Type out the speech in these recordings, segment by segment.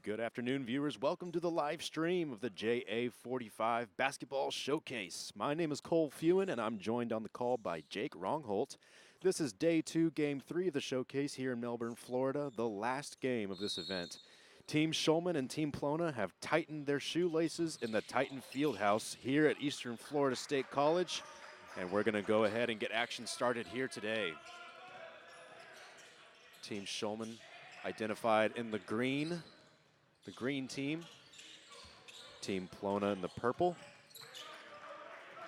Good afternoon, viewers. Welcome to the live stream of the JA45 Basketball Showcase. My name is Cole Fewen, and I'm joined on the call by Jake Rongholt. This is Day 2, Game 3 of the showcase here in Melbourne, Florida, the last game of this event. Team Shulman and Team Plona have tightened their shoelaces in the Titan Fieldhouse here at Eastern Florida State College, and we're going to go ahead and get action started here today. Team Shulman identified in the green team. Team Plona in the purple.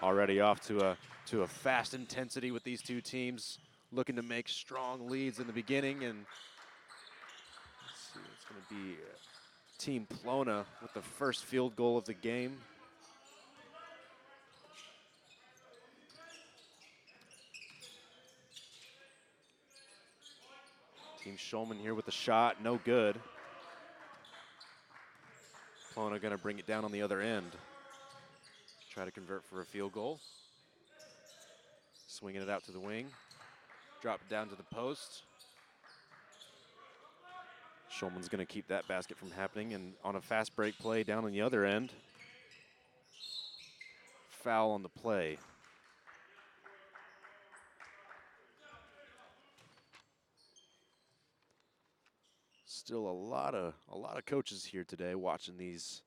Already off to a fast intensity with these two teams, looking to make strong leads in the beginning. And let's see, it's going to be Team Plona with the first field goal of the game. Team Shulman here with the shot, no good. Plona going to bring it down on the other end. Try to convert for a field goal. Swinging it out to the wing. Drop it down to the post. Shulman's going to keep that basket from happening, and on a fast break play down on the other end. Foul on the play. Still a lot of coaches here today watching these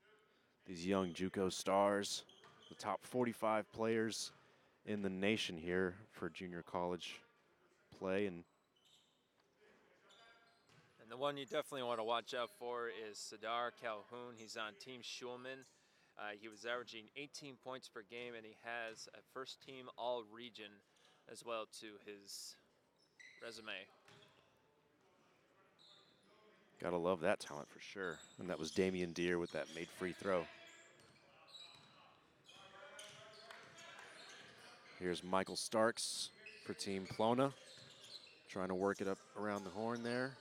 young JUCO stars, the top 45 players in the nation here for junior college play. And the one you definitely want to watch out for is Sadar Calhoun. He's on Team Shulman. He was averaging 18 points per game, and he has a first-team all-region as well to his resume. Gotta love that talent for sure. And that was Damian Deere with that made free throw. Here's Michael Starks for Team Plona. Trying to work it up around the horn there.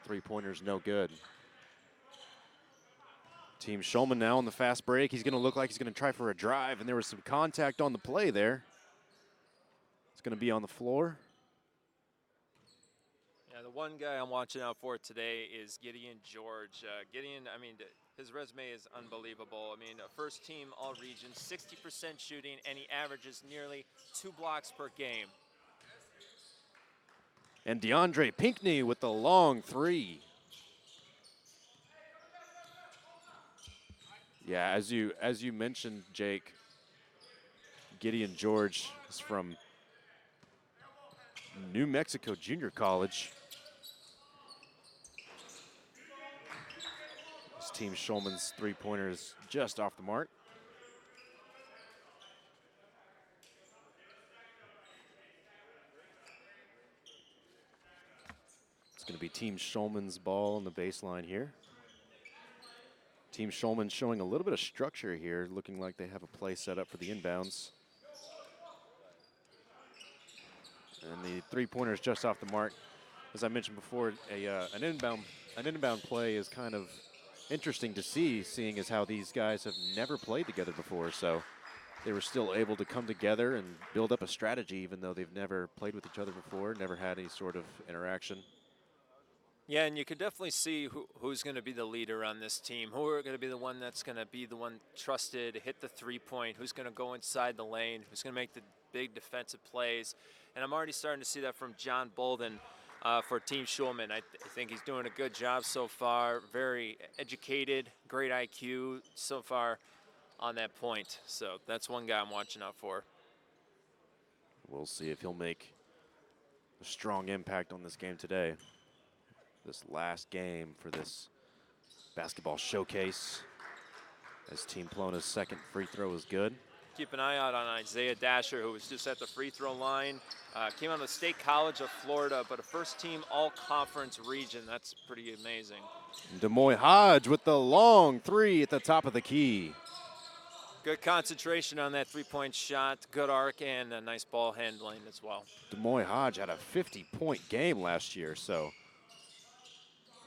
Three-pointer's no good. Team Shulman now on the fast break. He's gonna look like he's gonna try for a drive, and there was some contact on the play there. It's gonna be on the floor. Yeah, the one guy I'm watching out for today is Gideon George. Gideon, I mean, his resume is unbelievable. I mean, first team all-region, 60% shooting, and he averages nearly 2 blocks per game. And DeAndre Pinckney with the long three. Yeah, as you mentioned, Jake, Gideon George is from New Mexico Junior College. This Team Shulman's three-pointer is just off the mark. It's going to be Team Shulman's ball on the baseline here. Team Shulman showing a little bit of structure here, looking like they have a play set up for the inbounds. And the three-pointer is just off the mark. As I mentioned before, an inbound play is kind of interesting to see, seeing as how these guys have never played together before. So they were still able to come together and build up a strategy, even though they've never played with each other before, never had any sort of interaction. Yeah, and you could definitely see who's going to be the leader on this team, who are going to be the one that's going to be the one trusted, hit the three-point, who's going to go inside the lane, who's going to make the big defensive plays. And I'm already starting to see that from John Bolden for Team Shulman. I think he's doing a good job so far, very educated, great IQ so far on that point. So that's one guy I'm watching out for. We'll see if he'll make a strong impact on this game today. This last game for this basketball showcase, as Team Plona's second free throw is good. Keep an eye out on Isaiah Dasher, who was just at the free throw line. Came out of the State College of Florida, but a first-team all-conference region. That's pretty amazing. Demoy Hodge with the long three at the top of the key. Good concentration on that three-point shot, good arc, and a nice ball handling as well. Demoy Hodge had a 50-point game last year, so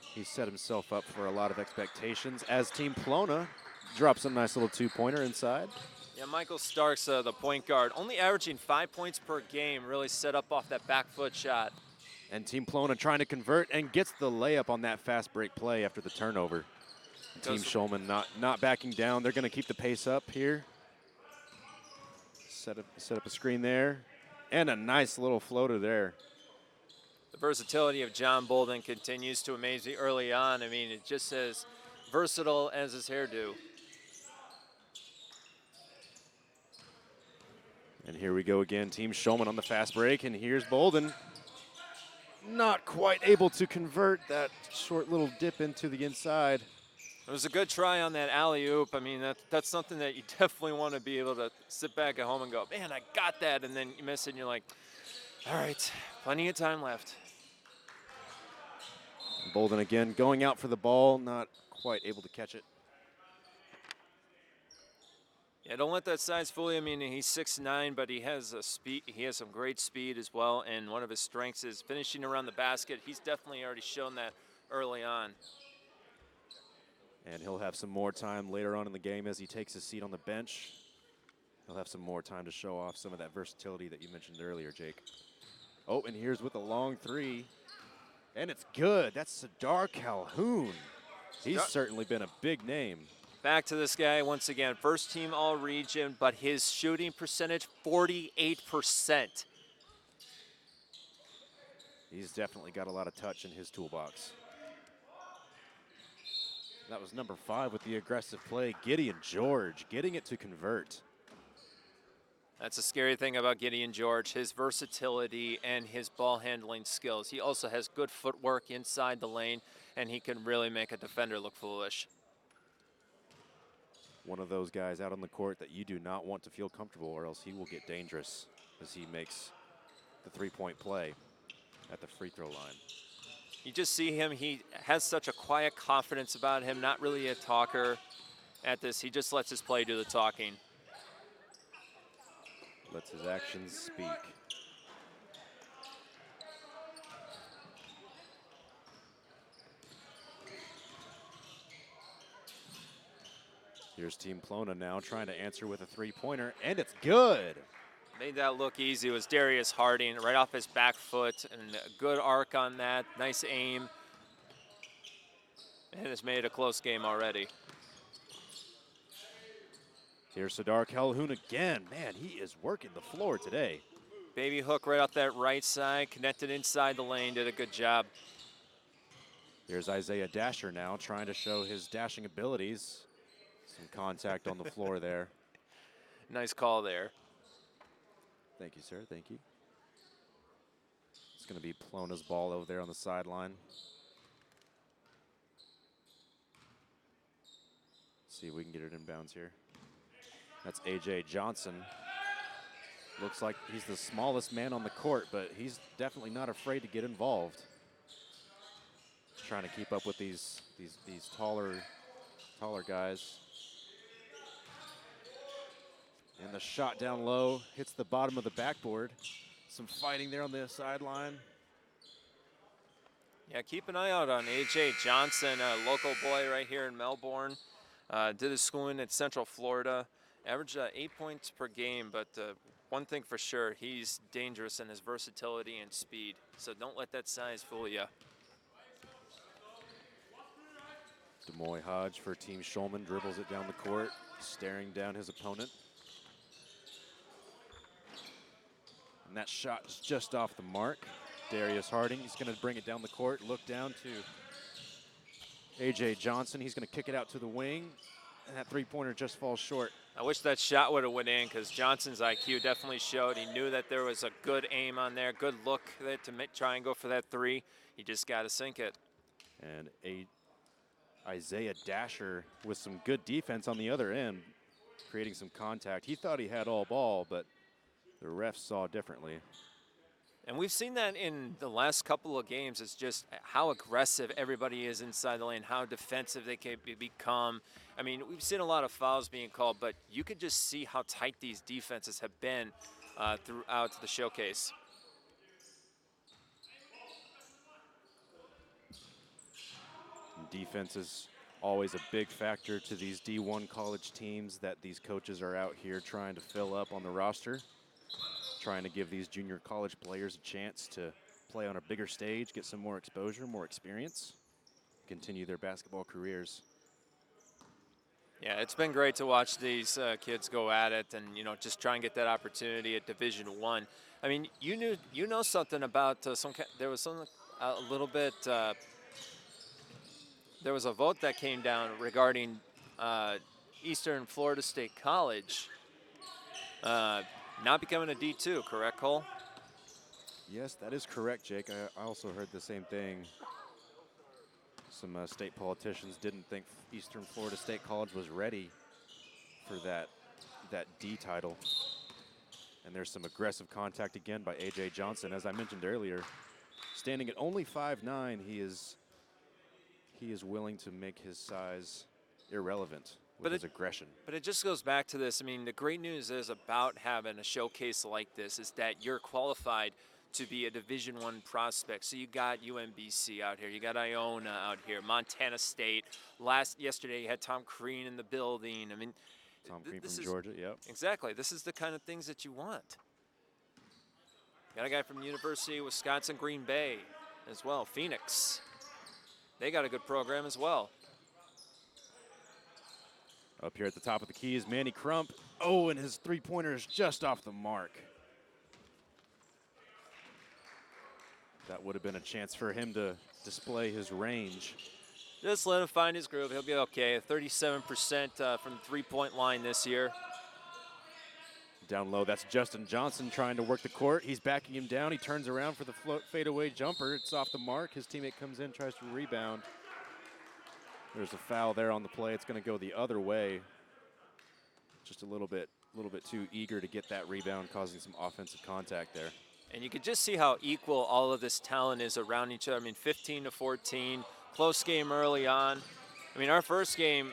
he set himself up for a lot of expectations as Team Plona drops a nice little two-pointer inside. Yeah, Michael Starks, the point guard, only averaging 5 points per game, really set up off that back foot shot. And Team Plona trying to convert and gets the layup on that fast break play after the turnover. Team Shulman not backing down. They're going to keep the pace up here. Set up a screen there. And a nice little floater there. The versatility of John Bolden continues to amaze me early on. I mean, it just as versatile as his hairdo. And here we go again. Team Shulman on the fast break. And here's Bolden. Not quite able to convert that short little dip into the inside. It was a good try on that alley-oop. I mean, that's something that you definitely want to be able to sit back at home and go, man, I got that, and then you miss it, and you're like, all right, plenty of time left. Bolden again going out for the ball, not quite able to catch it. Yeah, don't let that size fool you. I mean, he's 6'9", but he has a speed. He has some great speed as well, and one of his strengths is finishing around the basket. He's definitely already shown that early on. And he'll have some more time later on in the game as he takes his seat on the bench. He'll have some more time to show off some of that versatility that you mentioned earlier, Jake. Oh, and here's with a long three. And it's good. That's Sadar Calhoun. He's certainly been a big name. Back to this guy once again. First team all-region, but his shooting percentage, 48%. He's definitely got a lot of touch in his toolbox. That was number 5 with the aggressive play, Gideon George, getting it to convert. That's the scary thing about Gideon George, his versatility and his ball handling skills. He also has good footwork inside the lane, and he can really make a defender look foolish. One of those guys out on the court that you do not want to feel comfortable, or else he will get dangerous as he makes the three-point play at the free throw line. You just see him, he has such a quiet confidence about him, not really a talker at this. He just lets his play do the talking. Lets his actions speak. Here's Team Plona now trying to answer with a three-pointer, and it's good. Made that look easy. It was Darius Harding right off his back foot, and a good arc on that. Nice aim. And it's made a close game already. Here's Sadar Calhoun again. Man, he is working the floor today. Baby hook right off that right side, connected inside the lane, did a good job. Here's Isaiah Dasher now trying to show his dashing abilities. Some contact on the floor there. Nice call there. Thank you, sir. Thank you. It's going to be Plona's ball over there on the sideline. See if we can get it inbounds here. That's A.J. Johnson. Looks like he's the smallest man on the court, but he's definitely not afraid to get involved. Trying to keep up with these taller guys. And the shot down low hits the bottom of the backboard. Some fighting there on the sideline. Yeah, keep an eye out on A.J. Johnson, a local boy right here in Melbourne. Did his schooling at Central Florida. Averaged 8 points per game, but one thing for sure, he's dangerous in his versatility and speed. So don't let that size fool you. Demoy Hodge for Team Shulman dribbles it down the court, staring down his opponent. And that shot is just off the mark. Darius Harding, he's going to bring it down the court, look down to A.J. Johnson. He's going to kick it out to the wing, and that three-pointer just falls short. I wish that shot would have went in because Johnson's IQ definitely showed. He knew that there was a good aim on there, good look there to try and go for that three. He just got to sink it. And Isaiah Dasher with some good defense on the other end, creating some contact. He thought he had all ball, but the refs saw differently. And we've seen that in the last couple of games. It's just how aggressive everybody is inside the lane, how defensive they can become. I mean, we've seen a lot of fouls being called, but you could just see how tight these defenses have been throughout the showcase. Defense is always a big factor to these D1 college teams that these coaches are out here trying to fill up on the roster, trying to give these junior college players a chance to play on a bigger stage, get some more exposure, more experience, continue their basketball careers. Yeah, it's been great to watch these kids go at it, and just try and get that opportunity at Division I. I mean, you know something about there was some a little bit. There was a vote that came down regarding Eastern Florida State College not becoming a D2, correct, Cole? Yes, that is correct, Jake. I also heard the same thing. Some state politicians didn't think Eastern Florida State College was ready for that D title. And there's some aggressive contact again by A.J. Johnson. As I mentioned earlier, standing at only 5'9", he is willing to make his size irrelevant with his aggression. But it just goes back to this. I mean, the great news is about having a showcase like this is that you're qualified to be a Division I prospect. So you got UMBC out here, you got Iona out here, Montana State. Yesterday you had Tom Crean in the building. I mean, Tom Crean from Georgia, yep. Exactly. This is the kind of things that you want. Got a guy from University of Wisconsin Green Bay as well, Phoenix. They got a good program as well. Up here at the top of the key is Manny Crump. Oh, and his three-pointer is just off the mark. That would have been a chance for him to display his range. Just let him find his groove. He'll be okay. 37% from the three-point line this year. Down low, that's Justin Johnson trying to work the court. He's backing him down. He turns around for the fadeaway jumper. It's off the mark. His teammate comes in, tries to rebound. There's a foul there on the play. It's going to go the other way. Just a little bit too eager to get that rebound, causing some offensive contact there. And you could just see how equal all of this talent is around each other. I mean, 15-14, close game early on. I mean, our first game,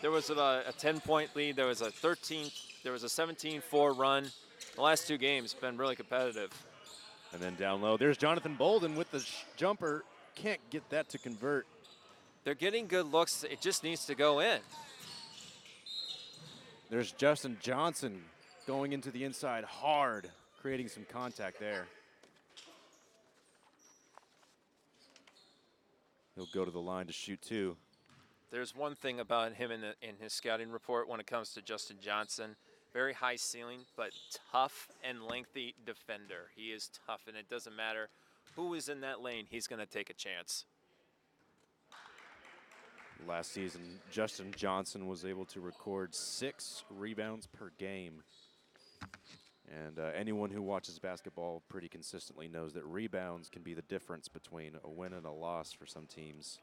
there was a 10-point lead. There was a 17-4 run. The last two games have been really competitive. And then down low, there's Jonathan Bolden with the jumper. Can't get that to convert. They're getting good looks. It just needs to go in. There's Justin Johnson going into the inside hard, creating some contact there. He'll go to the line to shoot two. There's one thing about him in his scouting report when it comes to Justin Johnson. Very high ceiling, but tough and lengthy defender. He is tough, and it doesn't matter who is in that lane, he's going to take a chance. Last season, Justin Johnson was able to record 6 rebounds per game. And anyone who watches basketball pretty consistently knows that rebounds can be the difference between a win and a loss for some teams.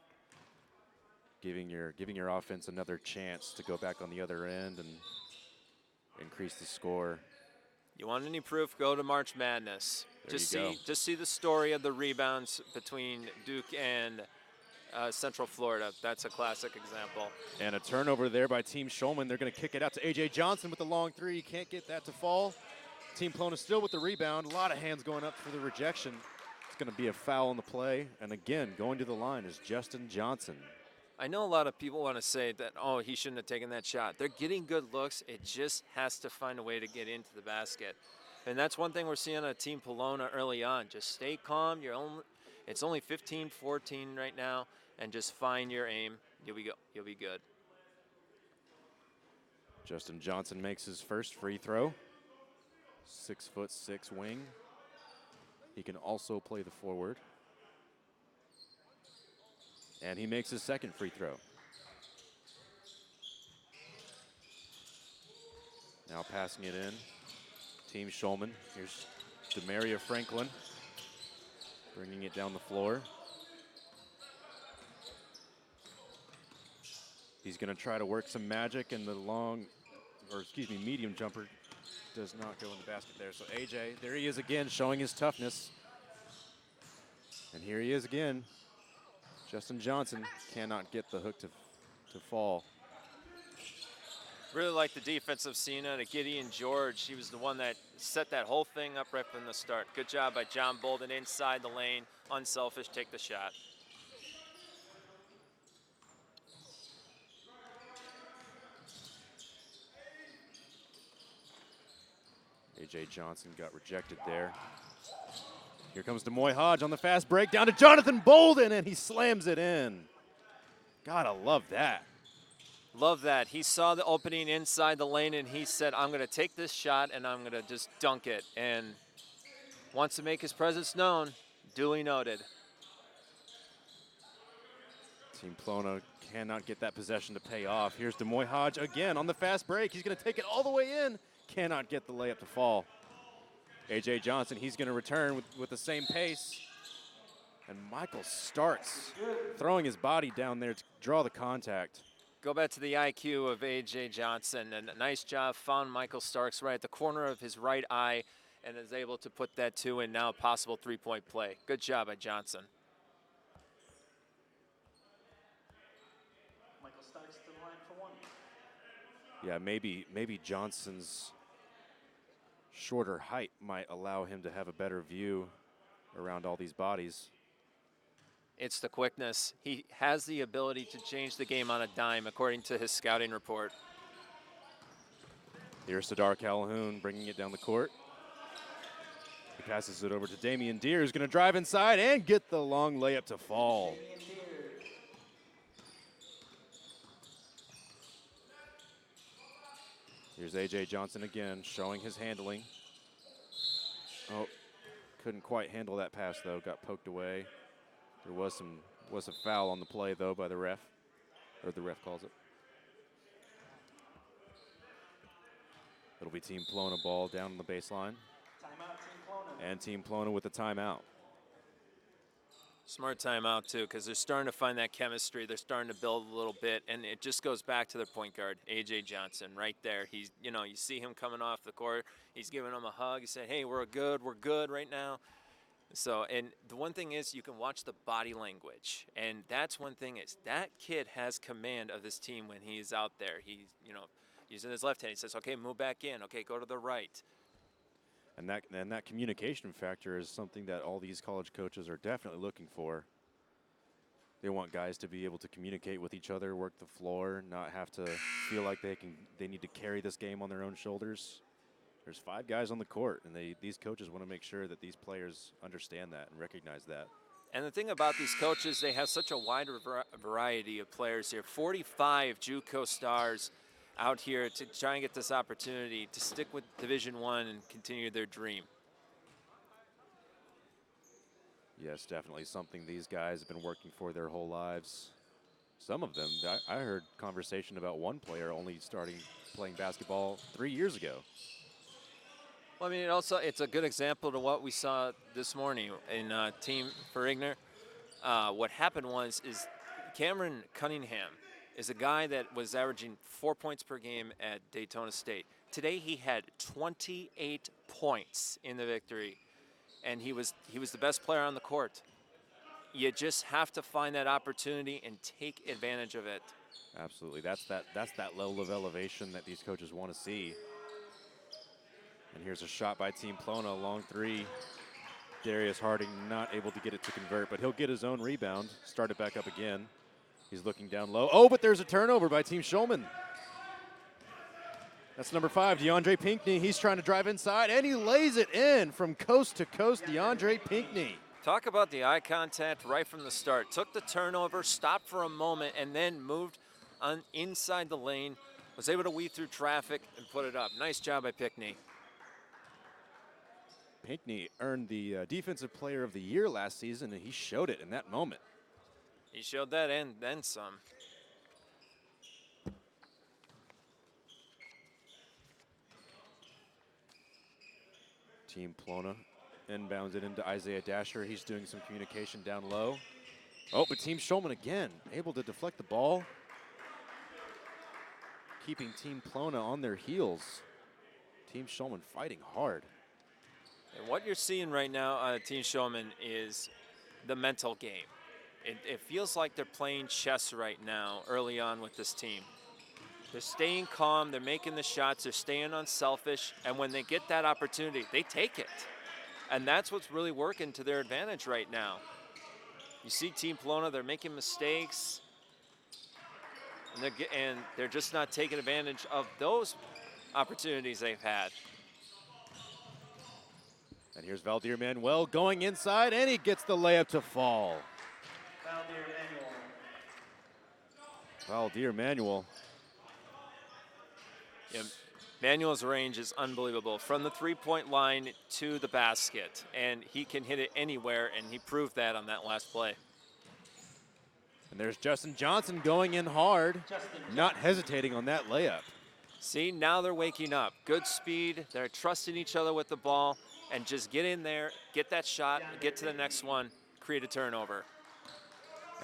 Giving your offense another chance to go back on the other end and increase the score. You want any proof? Go to March Madness. Just see the story of the rebounds between Duke and Central Florida. That's a classic example. And a turnover there by Team Schulman. They're going to kick it out to A.J. Johnson with the long three. He can't get that to fall. Team Plona still with the rebound. A lot of hands going up for the rejection. It's going to be a foul on the play. And again, going to the line is Justin Johnson. I know a lot of people want to say that, oh, he shouldn't have taken that shot. They're getting good looks. It just has to find a way to get into the basket. And that's one thing we're seeing on Team Plona early on. Just stay calm. It's only 15-14 right now, and just find your aim. You'll be good. Justin Johnson makes his first free throw. 6'6" wing. He can also play the forward. And he makes his second free throw. Now passing it in. Team Schulman. Here's Demaria Franklin. Bringing it down the floor. He's going to try to work some magic, and the medium jumper does not go in the basket there. So AJ, there he is again, showing his toughness. And here he is again. Justin Johnson cannot get the hook to fall. Really like the defensive scene out of Gideon George. He was the one that set that whole thing up right from the start. Good job by John Bolden inside the lane. Unselfish, take the shot. A.J. Johnson got rejected there. Here comes Demoy Hodge on the fast break down to Jonathan Bolden, and he slams it in. Gotta love that. Love that. He saw the opening inside the lane, and he said, I'm going to take this shot, and I'm going to just dunk it. And wants to make his presence known. Duly noted. Team Plona cannot get that possession to pay off. Here's Demoy Hodge again on the fast break. He's going to take it all the way in. Cannot get the layup to fall. A.J. Johnson, he's going to return with the same pace. And Michael Starks throwing his body down there to draw the contact. Go back to the IQ of A.J. Johnson, and a nice job. Found Michael Starks right at the corner of his right eye and is able to put that two in, now a possible three-point play. Good job by Johnson. Michael Starks to the line for one. Yeah, maybe Johnson's shorter height might allow him to have a better view around all these bodies. It's the quickness. He has the ability to change the game on a dime, according to his scouting report. Here's Sadar Calhoun bringing it down the court. He passes it over to Damian Deere, who's going to drive inside and get the long layup to fall. Here's A.J. Johnson again, showing his handling. Oh, couldn't quite handle that pass, though. Got poked away. There was a foul on the play, though, by the ref, or the ref calls it. It'll be Team Plona ball down on the baseline. Timeout, Team Plona. And Team Plona with the timeout. Smart timeout, too, because they're starting to find that chemistry. They're starting to build a little bit, and it just goes back to their point guard, A.J. Johnson, right there. He's, you see him coming off the court. He's giving them a hug. He said, hey, we're good right now. So, and the one thing is you can watch the body language, and that's one thing is that kid has command of this team when he's out there. He's, using his left hand. He says, okay, move back in. Okay, go to the right. And that communication factor is something that all these college coaches are definitely looking for. They want guys to be able to communicate with each other, work the floor, not have to feel like they need to carry this game on their own shoulders. There's 5 guys on the court, and these coaches want to make sure that these players understand that and recognize that. And the thing about these coaches, they have such a wide variety of players here. 45 JUCO stars out here to try and get this opportunity to stick with Division I and continue their dream. Yes, definitely something these guys have been working for their whole lives. Some of them, I heard conversation about one player only starting playing basketball 3 years ago. Well, I mean, it's a good example to what we saw this morning in Team Ferigner. What happened is Cameron Cunningham is a guy that was averaging 4 points per game at Daytona State. Today he had 28 points in the victory, and he was the best player on the court. You just have to find that opportunity and take advantage of it. Absolutely, that's that level of elevation that these coaches want to see. And here's a shot by Team Plona, long three. Darius Harding not able to get it to convert, but he'll get his own rebound, start it back up again. He's looking down low. Oh, but there's a turnover by Team Shulman. That's number 5, DeAndre Pinckney. He's trying to drive inside, and he lays it in from coast to coast, DeAndre Pinckney. Talk about the eye contact right from the start. Took the turnover, stopped for a moment, and then moved on inside the lane. Was able to weave through traffic and put it up. Nice job by Pinckney. Pinckney earned the Defensive Player of the Year last season, and he showed it in that moment. He showed that and then some. Team Plona inbounds it into Isaiah Dasher. He's doing some communication down low. Oh, but Team Shulman again, able to deflect the ball. Keeping Team Plona on their heels. Team Shulman fighting hard. And what you're seeing right now on Team Shulman is the mental game. It feels like they're playing chess right now early on with this team. They're staying calm, they're making the shots, they're staying unselfish, and when they get that opportunity, they take it. And that's what's really working to their advantage right now. You see Team Plona, they're making mistakes, and they're just not taking advantage of those opportunities they've had. And here's Valdir Manuel going inside, and he gets the layup to fall. Valdir Manuel. Yeah, Manuel's range is unbelievable. From the three-point line to the basket, and he can hit it anywhere, and he proved that on that last play. And there's Justin Johnson going in hard, not hesitating on that layup. See, now they're waking up. Good speed, they're trusting each other with the ball, and just get in there, get that shot, get to the next one, create a turnover.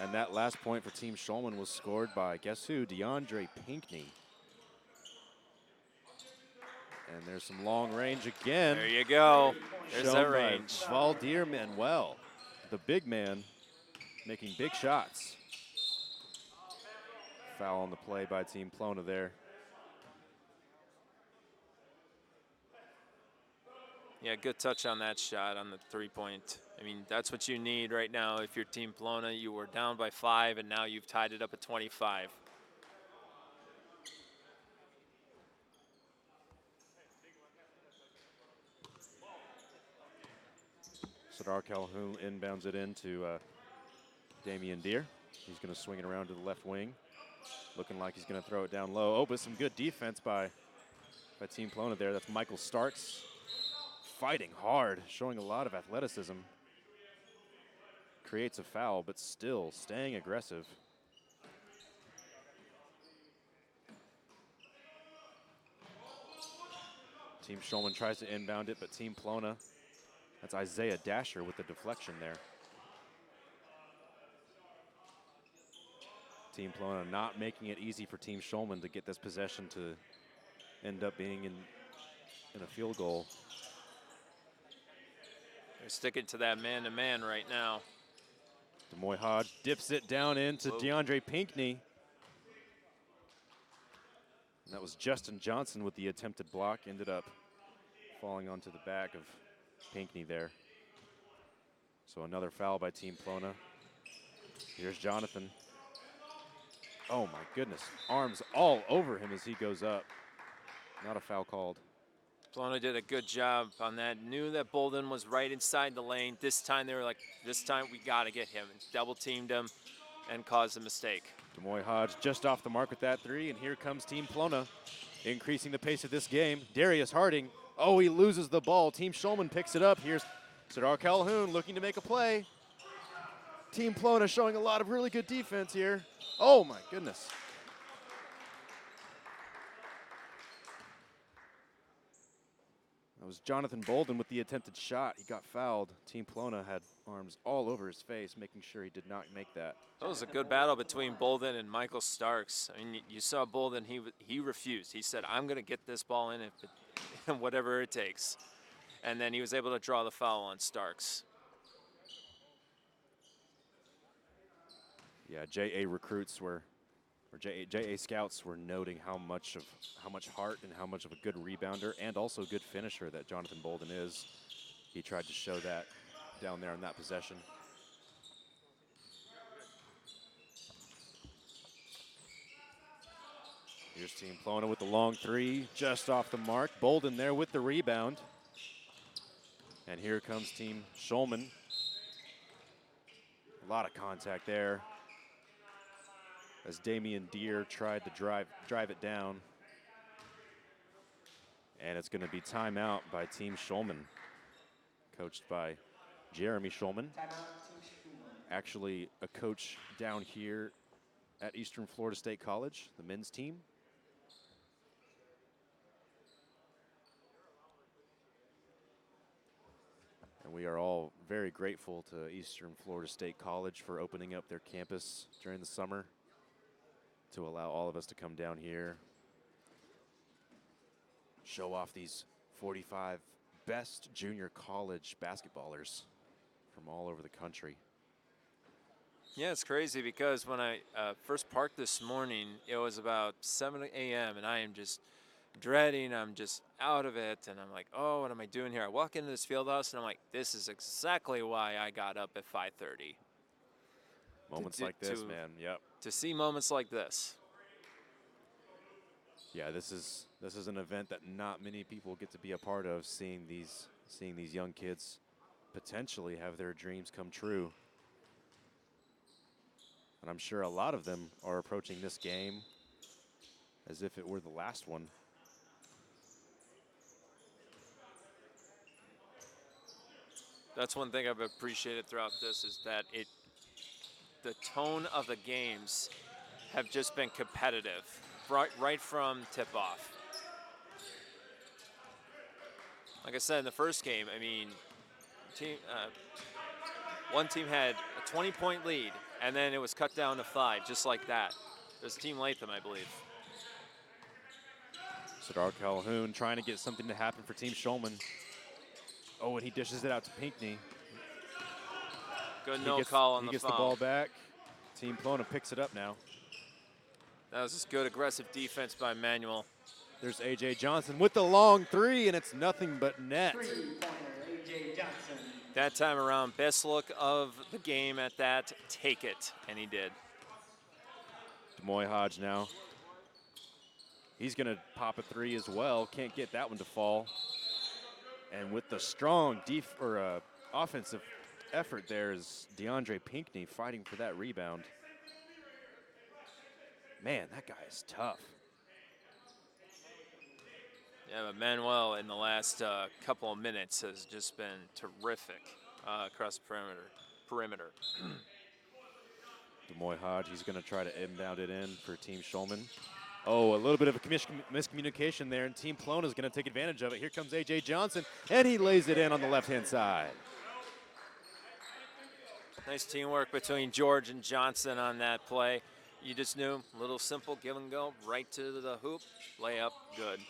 And that last point for Team Shulman was scored by, guess who, DeAndre Pinckney. And there's some long range again. There you go. There's that range. Valdir Manuel, the big man, making big shots. Foul on the play by Team Plona there. Yeah, good touch on that shot on the three-point. I mean, that's what you need right now. If you're Team Plona, you were down by 5, and now you've tied it up at 25. Sadar Calhoun inbounds it into Damian Deere. He's going to swing it around to the left wing. Looking like he's going to throw it down low. Oh, but some good defense by Team Plona there. That's Michael Starks fighting hard, showing a lot of athleticism. Creates a foul, but still staying aggressive. Team Shulman tries to inbound it, but Team Plona, that's Isaiah Dasher with the deflection there. Team Plona not making it easy for Team Shulman to get this possession to end up being in a field goal. They're sticking to that man-to-man right now. Demoy Hodge dips it down into DeAndre Pinckney. And that was Justin Johnson with the attempted block. Ended up falling onto the back of Pinckney there. So another foul by Team Plona. Here's Jonathan. Oh my goodness, arms all over him as he goes up. Not a foul called. Plona did a good job on that. Knew that Bolden was right inside the lane. This time they were like, this time we gotta get him. And double teamed him and caused a mistake. Demoy Hodge just off the mark with that three, and here comes Team Plona, increasing the pace of this game. Darius Harding, oh, he loses the ball. Team Shulman picks it up. Here's Sadar Calhoun looking to make a play. Team Plona showing a lot of really good defense here. Oh my goodness. That was Jonathan Bolden with the attempted shot. He got fouled. Team Plona had arms all over his face, making sure he did not make that. That was a good battle between Bolden and Michael Starks. I mean, you saw Bolden, he refused. He said, I'm gonna get this ball in if whatever it takes. And then he was able to draw the foul on Starks. Yeah, JA recruits were, or JA scouts were noting how much heart and how much of a good rebounder and also good finisher that Jonathan Bolden is. He tried to show that down there on that possession. Here's Team Plona with the long three, just off the mark. Bolden there with the rebound. And here comes Team Shulman. A lot of contact there as Damian Deere tried to drive it down. And it's going to be timeout by Team Shulman, coached by Jeremy Shulman. Actually a coach down here at Eastern Florida State College, the men's team. And we are all very grateful to Eastern Florida State College for opening up their campus during the summer to allow all of us to come down here, show off these 45 best junior college basketballers from all over the country. Yeah, it's crazy because when I first parked this morning, it was about 7 a.m. and I am just dreading, I'm just out of it, and I'm like, oh, what am I doing here? I walk into this field house and I'm like, this is exactly why I got up at 5:30. Moments like this, man, yep. To see moments like this. Yeah, this is an event that not many people get to be a part of, seeing these seeing these young kids potentially have their dreams come true. And I'm sure a lot of them are approaching this game as if it were the last one. That's one thing I've appreciated throughout this is that the tone of the games have just been competitive, right from tip-off. Like I said in the first game, I mean, one team had a 20-point lead, and then it was cut down to 5, just like that. It was Team Latham, I believe. Sadar Calhoun trying to get something to happen for Team Shulman. Oh, and he dishes it out to Pinckney. Good no call on the foul. He gets the ball back. Team Plona picks it up now. That was just good aggressive defense by Manuel. There's A.J. Johnson with the long 3, and it's nothing but net. Three-pointer, A.J. Johnson. That time around, best look of the game at that, take it, and he did. Demoy Hodge now. He's going to pop a 3 as well. Can't get that one to fall. And with the strong offensive effort there is DeAndre Pinckney fighting for that rebound. Man, that guy is tough. Yeah, but Manuel in the last couple of minutes has just been terrific across the perimeter. Demoy Hodge, he's going to try to inbound it in for Team Shulman. Oh, a little bit of a miscommunication there, and Team Plona is going to take advantage of it. Here comes A.J. Johnson, and he lays it in on the left-hand side. Nice teamwork between George and Johnson on that play. You just knew, little simple give and go, right to the hoop, layup, good.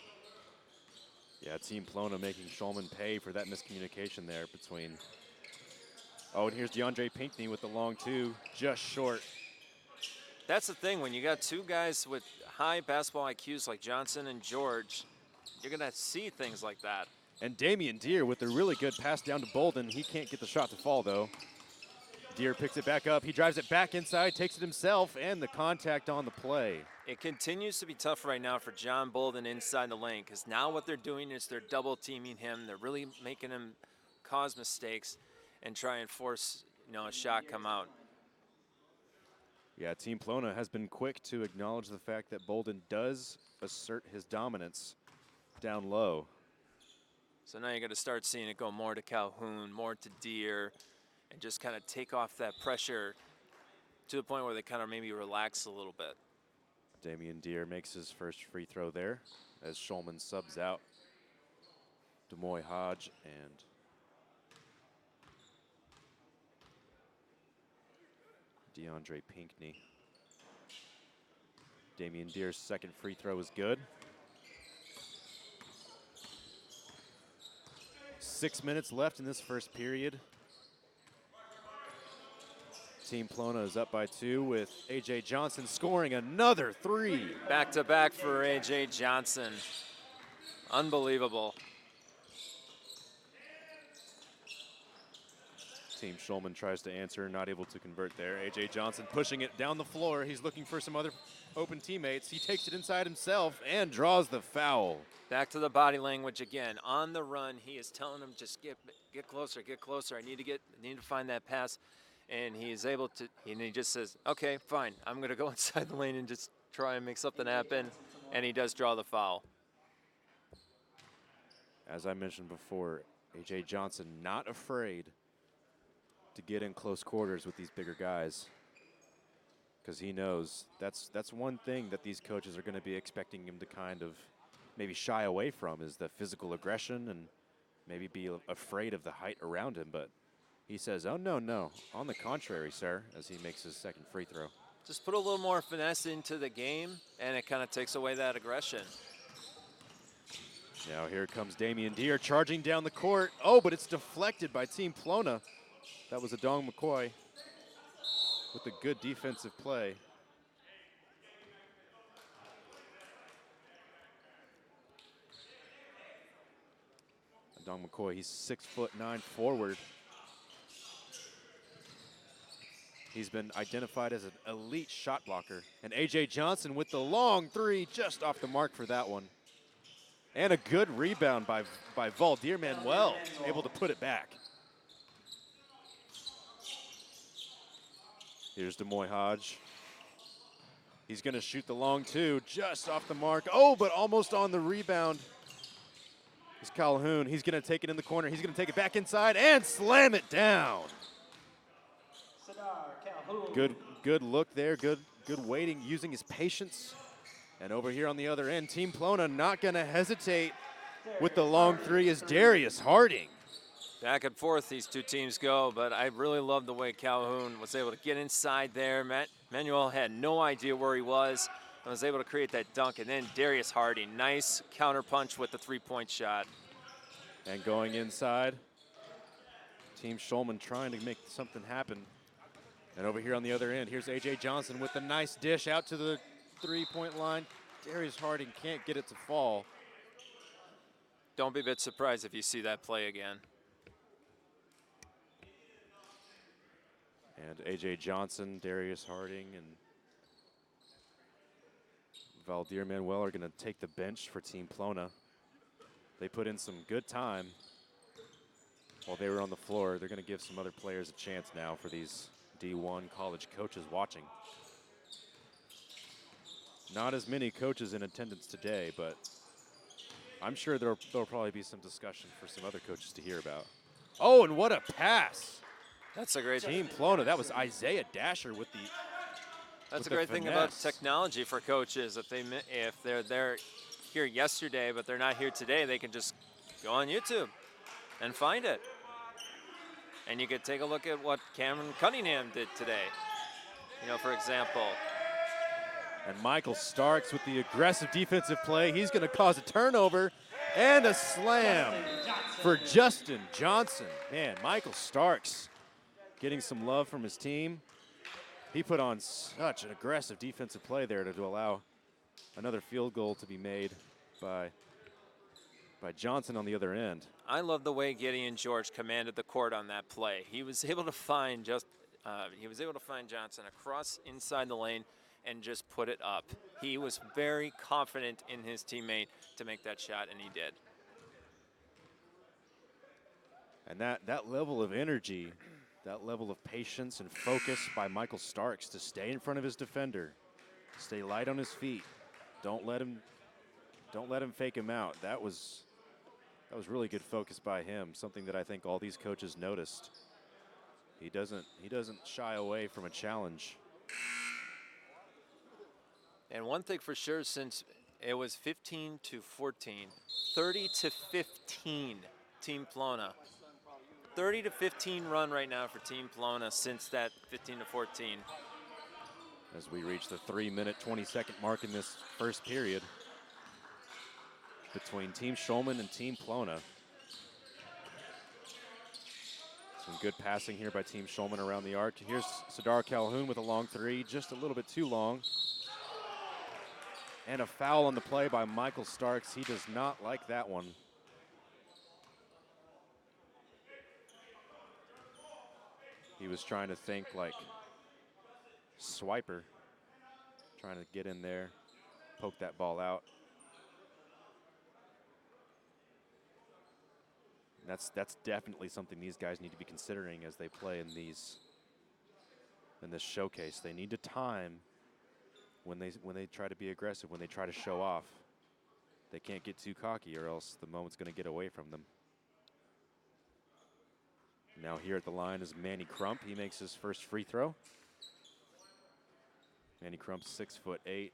Yeah, Team Plona making Shulman pay for that miscommunication there between. Oh, and here's DeAndre Pinckney with the long 2, just short. That's the thing, when you got two guys with high basketball IQs like Johnson and George, you're gonna see things like that. And Damian Deere with a really good pass down to Bolden. He can't get the shot to fall though. Deere picks it back up. He drives it back inside, takes it himself, and the contact on the play. It continues to be tough right now for John Bolden inside the lane because now what they're doing is they're double teaming him. They're really making him cause mistakes and try and force, a shot come out. Yeah, Team Plona has been quick to acknowledge the fact that Bolden does assert his dominance down low. So now you're going to start seeing it go more to Calhoun, more to Deere, and just kind of take off that pressure to the point where they kind of maybe relax a little bit. Damian Deere makes his first free throw there as Shulman subs out Demoy Hodge and DeAndre Pinckney. Damian Deere's second free throw is good. 6 minutes left in this first period. Team Plona is up by 2 with A.J. Johnson scoring another 3. Back-to-back for A.J. Johnson. Unbelievable. Team Shulman tries to answer, not able to convert there. A.J. Johnson pushing it down the floor. He's looking for some other open teammates. He takes it inside himself and draws the foul. Back to the body language again. On the run, he is telling him just get closer, get closer. I need to find that pass. And he is able to, and he just says, okay, fine. I'm going to go inside the lane and just try and make something happen. And he does draw the foul. As I mentioned before, A.J. Johnson not afraid to get in close quarters with these bigger guys because he knows that's one thing that these coaches are going to be expecting him to kind of maybe shy away from is the physical aggression and maybe be afraid of the height around him. But he says, oh, no, on the contrary, sir, as he makes his second free throw. Just put a little more finesse into the game, and it kind of takes away that aggression. Now here comes Damian Deere charging down the court. Oh, but it's deflected by Team Plona. That was Adong McCoy with a good defensive play. Adong McCoy, he's 6'9" forward. He's been identified as an elite shot blocker. And A.J. Johnson with the long 3 just off the mark for that one. And a good rebound by Valdir Manuel, able to put it back. Here's Demoy Hodge. He's going to shoot the long two, just off the mark. Oh, but almost on the rebound. It's Calhoun. He's going to take it in the corner. He's going to take it back inside and slam it down. Good look there. Good waiting, using his patience. And over here on the other end, Team Plona not going to hesitate with the long three is Darius Harding. Back and forth these two teams go, but I really love the way Calhoun was able to get inside there. Manuel had no idea where he was and was able to create that dunk. And then Darius Harding, nice counterpunch with the three-point shot. And going inside, Team Schulman trying to make something happen. And over here on the other end, here's A.J. Johnson with the nice dish out to the three-point line. Darius Harding can't get it to fall. Don't be a bit surprised if you see that play again. And A.J. Johnson, Darius Harding, and Valdir Manuel are going to take the bench for Team Plona. They put in some good time while they were on the floor. They're going to give some other players a chance now for these D1 college coaches watching. Not as many coaches in attendance today, but I'm sure there'll probably be some discussion for some other coaches to hear about. Oh, and what a pass. That's a great Team Plona. That was Isaiah Dasher with the That's a great thing about technology for coaches. If they're there here yesterday, but they're not here today, they can just go on YouTube and find it. And you could take a look at what Cameron Cunningham did today, for example. And Michael Starks with the aggressive defensive play. He's going to cause a turnover and a slam for Justin Johnson. Man, Michael Starks getting some love from his team. He put on such an aggressive defensive play there to allow another field goal to be made by Johnson on the other end. I love the way Gideon George commanded the court on that play. He was able to find Johnson across inside the lane and just put it up. He was very confident in his teammate to make that shot, and he did. And that level of energy, that level of patience and focus by Michael Starks to stay in front of his defender, stay light on his feet, don't let him fake him out. That was really good focus by him, something that I think all these coaches noticed. He doesn't shy away from a challenge. And one thing for sure, since it was 15-14, 30-15 Team Plona. 30-15 run right now for Team Plona since that 15-14. As we reach the 3-minute, 20-second mark in this first period between Team Schulman and Team Plona. Some good passing here by Team Schulman around the arc. Here's Sadar Calhoun with a long three, just a little bit too long. And a foul on the play by Michael Starks. He does not like that one. He was trying to think like Swiper, trying to get in there, poke that ball out. And that's definitely something these guys need to be considering as they play in this showcase. They need to time when they try to be aggressive, when they try to show off. They can't get too cocky or else the moment's going to get away from them. Now here at the line is Manny Crump. He makes his first free throw. Manny Crump's 6'8".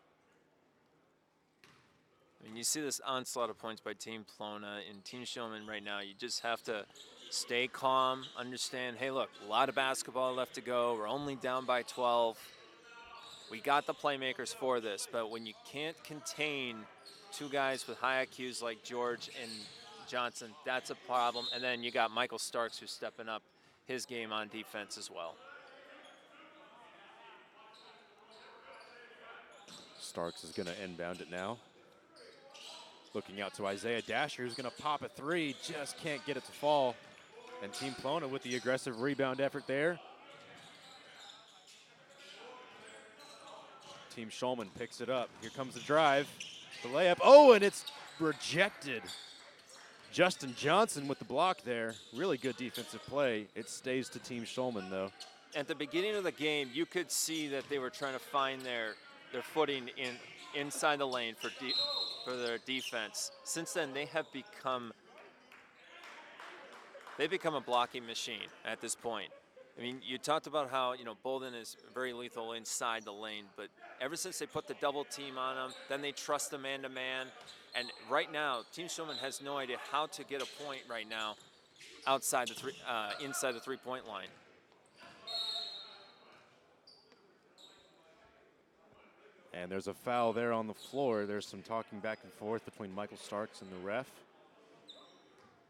And you see this onslaught of points by Team Plona and Team Schulman right now. You just have to stay calm, understand, hey, look, a lot of basketball left to go. We're only down by 12. We got the playmakers for this, but when you can't contain two guys with high IQs like George and Johnson, that's a problem. And then you got Michael Starks who's stepping up his game on defense as well. Starks is going to inbound it now. Looking out to Isaiah Dasher, who's going to pop a three, just can't get it to fall. And Team Plona with the aggressive rebound effort there. Team Schulman picks it up. Here comes the drive, the layup. Oh, and it's rejected. Justin Johnson with the block there. Really good defensive play. It stays to Team Schulman, though. At the beginning of the game, you could see that they were trying to find their footing inside the lane for their defense. Since then, they've become a blocking machine at this point. I mean, you talked about how, Bolden is very lethal inside the lane, but ever since they put the double team on him, then they trust the man-to-man. And right now, Team Schulman has no idea how to get a point right now inside the three-point line. And there's a foul there on the floor. There's some talking back and forth between Michael Starks and the ref.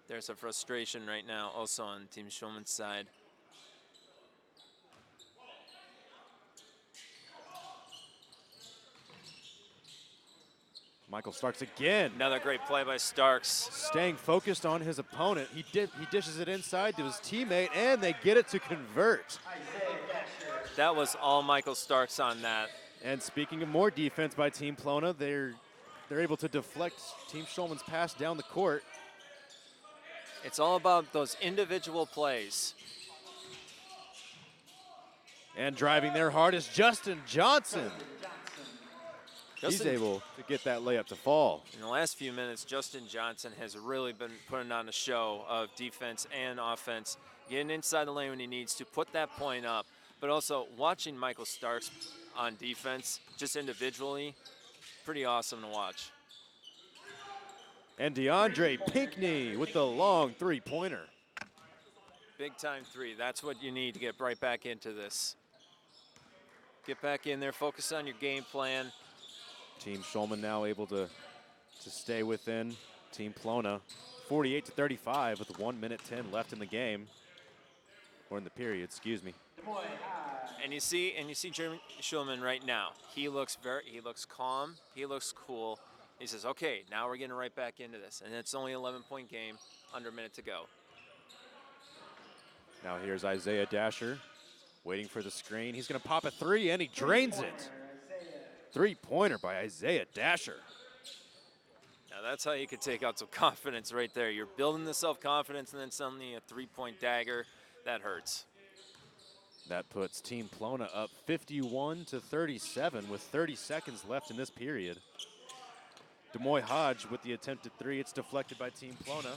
There's a frustration right now also on Team Schulman's side. Michael Starks again. Another great play by Starks. Staying focused on his opponent. He dishes it inside to his teammate, and they get it to convert. That was all Michael Starks on that. And speaking of more defense by Team Plona, they're able to deflect Team Schulman's pass down the court. It's all about those individual plays. And driving there hard is Justin Johnson. He's able to get that layup to fall. In the last few minutes, Justin Johnson has really been putting on a show of defense and offense, getting inside the lane when he needs to, put that point up, but also watching Michael Starks on defense, just individually, pretty awesome to watch. And DeAndre Pinckney with the long three-pointer. Big time three. That's what you need to get right back into this. Get back in there, focus on your game plan. Team Schulman now able to stay within Team Plona. 48-35 with 1 minute 10 left in the game. Or in the period, excuse me. And you see Jeremy Schulman right now. He looks calm, he looks cool. He says, okay, now we're getting right back into this. And it's only an 11-point game, under a minute to go. Now here's Isaiah Dasher waiting for the screen. He's going to pop a three, and he drains it. Three-pointer by Isaiah Dasher. Now that's how you could take out some confidence right there. You're building the self-confidence, and then suddenly a three-point dagger. That hurts. That puts Team Plona up 51-37 with 30 seconds left in this period. Demoy Hodge with the attempted three. It's deflected by Team Plona.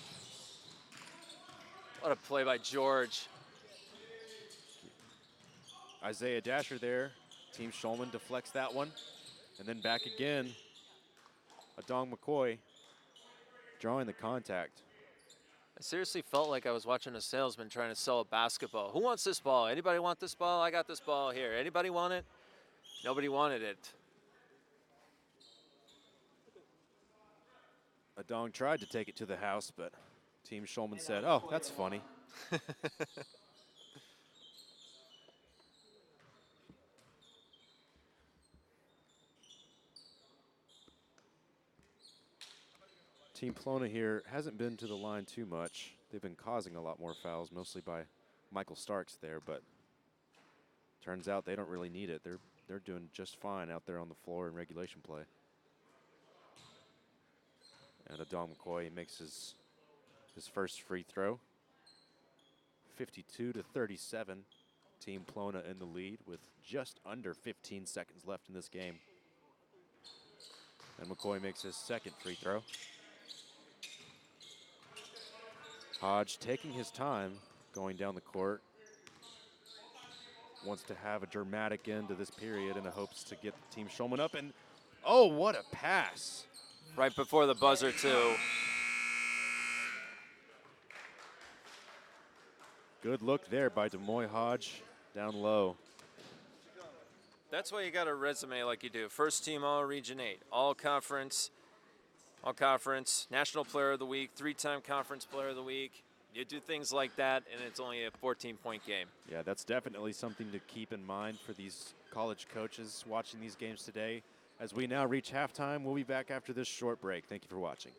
What a play by George. Isaiah Dasher there. Team Schulman deflects that one. And then back again. Adong McCoy drawing the contact. I seriously felt like I was watching a salesman trying to sell a basketball. Who wants this ball? Anybody want this ball? I got this ball here. Anybody want it? Nobody wanted it. Adong tried to take it to the house, but Team Schulman said, oh, that's funny. Team Plona here hasn't been to the line too much. They've been causing a lot more fouls, mostly by Michael Starks there, but turns out they don't really need it. They're doing just fine out there on the floor in regulation play. And Adong McCoy makes his first free throw. 52-37. Team Plona in the lead with just under 15 seconds left in this game. And McCoy makes his second free throw. Hodge taking his time going down the court. Wants to have a dramatic end to this period in the hopes to get Team Schulman up. And oh, what a pass. Right before the buzzer, too. Good look there by Demoy Hodge down low. That's why you got a resume like you do. First team all Region 8, all conference, National Player of the Week, 3-time Conference Player of the Week. You do things like that, and it's only a 14-point game. Yeah, that's definitely something to keep in mind for these college coaches watching these games today. As we now reach halftime, we'll be back after this short break. Thank you for watching.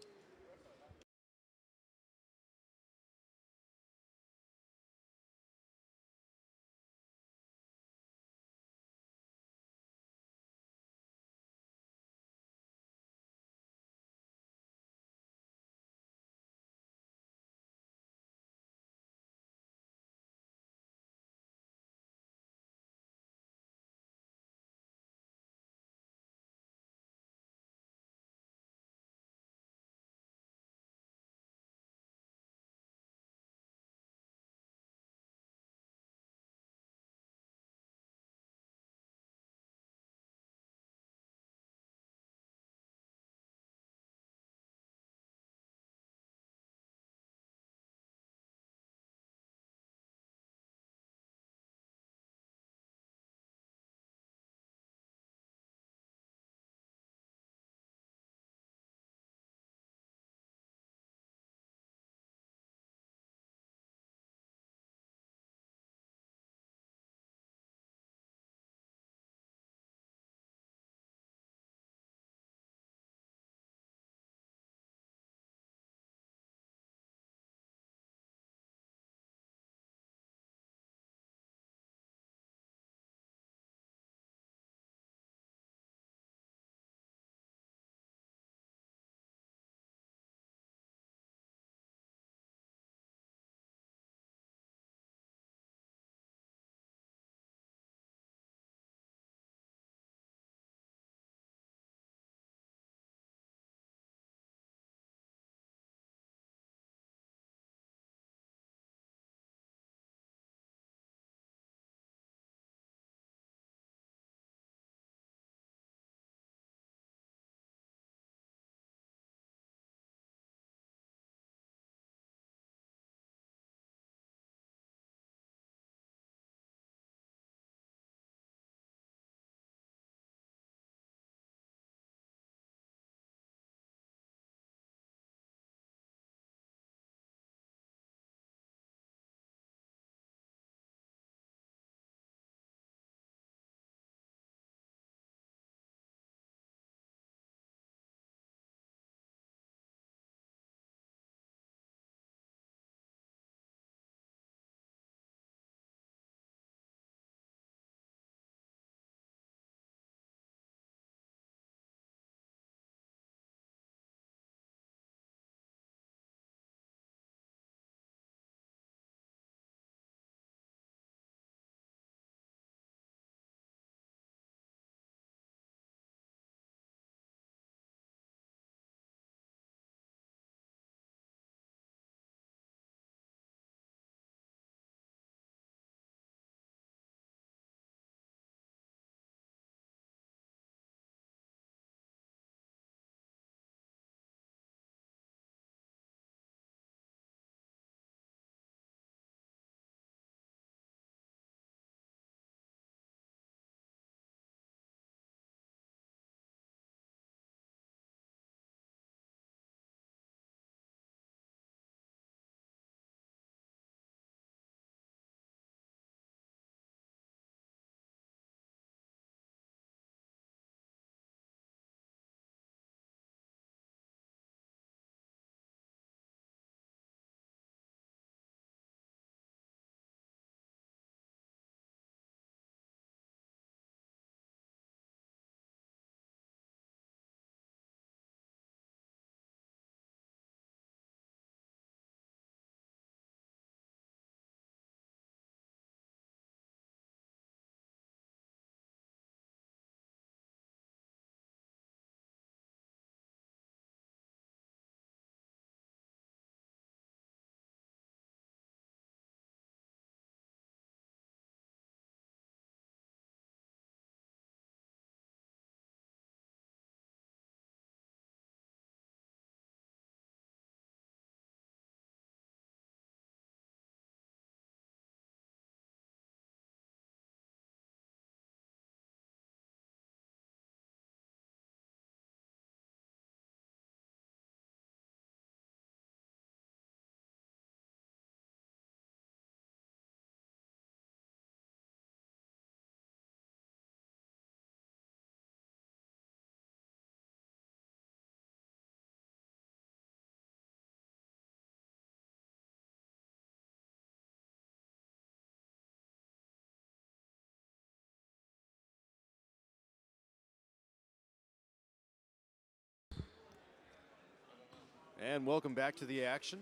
And welcome back to the action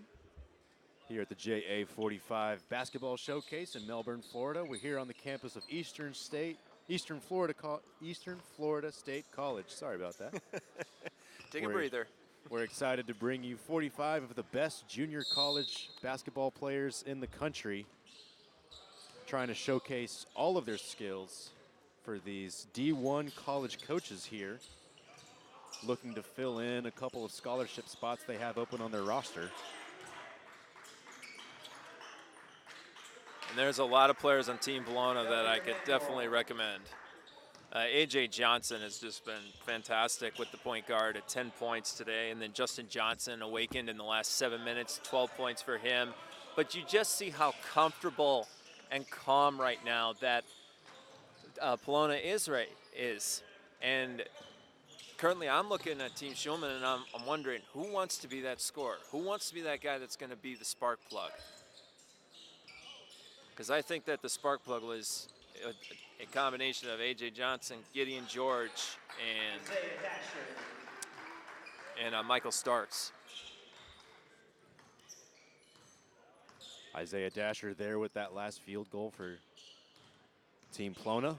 here at the JA45 Basketball Showcase in Melbourne, Florida. We're here on the campus of Eastern Florida State College. Sorry about that. Take a breather. We're excited to bring you 45 of the best junior college basketball players in the country, trying to showcase all of their skills for these D1 college coaches here, looking to fill in a couple of scholarship spots they have open on their roster. And there's a lot of players on Team Bologna that I could definitely recommend. AJ Johnson has just been fantastic with the point guard at 10 points today. And then Justin Johnson awakened in the last 7 minutes, 12 points for him. But you just see how comfortable and calm right now that Bologna is. And currently I'm looking at Team Schulman and I'm wondering who wants to be that scorer? Who wants to be that guy that's going to be the spark plug? Because I think that the spark plug was a combination of A.J. Johnson, Gideon George, and Michael Starks. Isaiah Dasher there with that last field goal for Team Plona.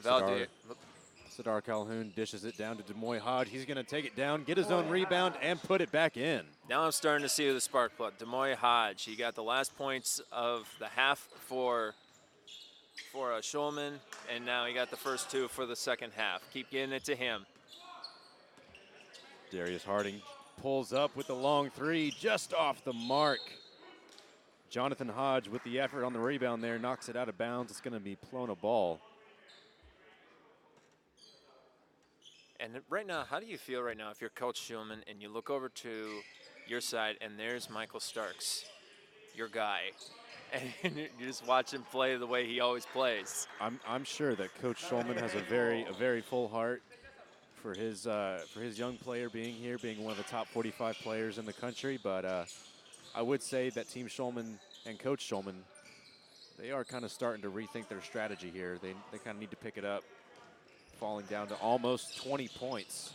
Sadar Calhoun dishes it down to Demoy Hodge. He's going to take it down, get his own rebound, and put it back in. Now I'm starting to see the spark plug. Demoy Hodge, he got the last points of the half for Schulman, and now he got the first two for the second half. Keep getting it to him. Darius Harding pulls up with the long three, just off the mark. Jonathan Hodge with the effort on the rebound there, knocks it out of bounds. It's going to be Plona ball. And right now, how do you feel right now if you're Coach Schulman and you look over to your side and there's Michael Starks, your guy, and you just watch him play the way he always plays? I'm sure that Coach Schulman has a very full heart for his young player being here, being one of the top 45 players in the country. But I would say that Team Schulman and Coach Schulman, they are kind of starting to rethink their strategy here. They kind of need to pick it up. Falling down to almost 20 points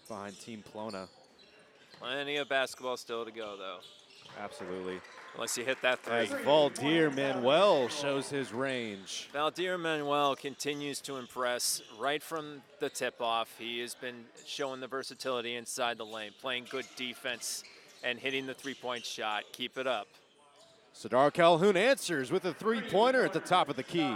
behind Team Plona. Plenty of basketball still to go, though. Absolutely. Unless you hit that three. As Valdir Manuel shows his range. Valdir Manuel continues to impress right from the tip-off. He has been showing the versatility inside the lane, playing good defense and hitting the three-point shot. Keep it up. Sadar Calhoun answers with a three-pointer at the top of the key.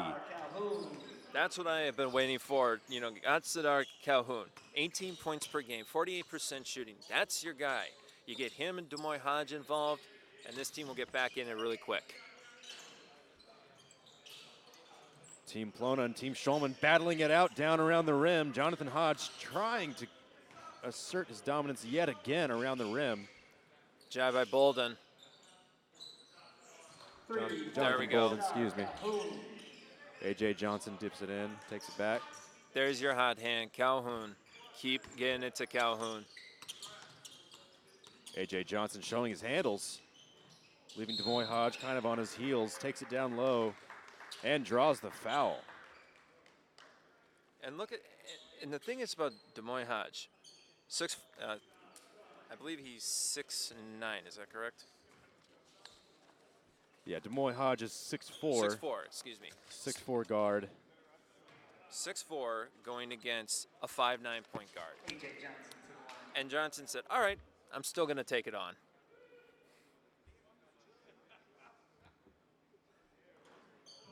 That's what I have been waiting for. You know, got Sadar Calhoun, 18 points per game, 48% shooting. That's your guy. You get him and Demoy Hodge involved, and this team will get back in it really quick. Team Plona and Team Schulman battling it out down around the rim. Jonathan Hodge trying to assert his dominance yet again around the rim. Job by Bolden. There we go. Bolden, excuse me. A.J. Johnson dips it in, takes it back. There's your hot hand, Calhoun. Keep getting it to Calhoun. A.J. Johnson showing his handles, leaving Demoy Hodge kind of on his heels, takes it down low, and draws the foul. And look at, and the thing is about Demoy Hodge, I believe he's 6'9", is that correct? Yeah, Demoy Hodge is 6'4". 6'4", excuse me. 6'4" guard. 6'4", going against a 5'9" point guard. And Johnson said, all right, I'm still going to take it on.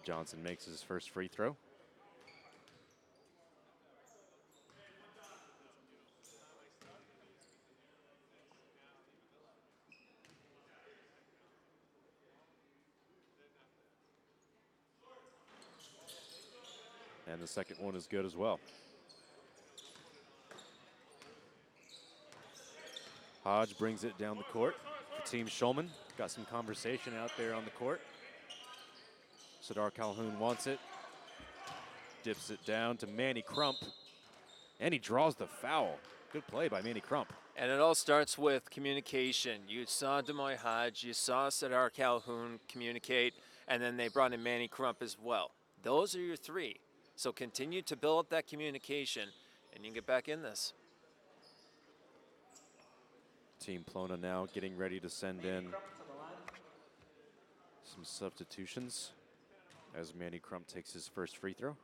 Johnson makes his first free throw. And the second one is good as well. Hodge brings it down the court for Team Schulman. Got some conversation out there on the court. Sadar Calhoun wants it. Dips it down to Manny Crump. And he draws the foul. Good play by Manny Crump. And it all starts with communication. You saw Demoy Hodge, you saw Sadar Calhoun communicate, and then they brought in Manny Crump as well. Those are your three. So continue to build up that communication. and you can get back in this. Team Plona now getting ready to send in some substitutions as Manny Crump takes his first free throw.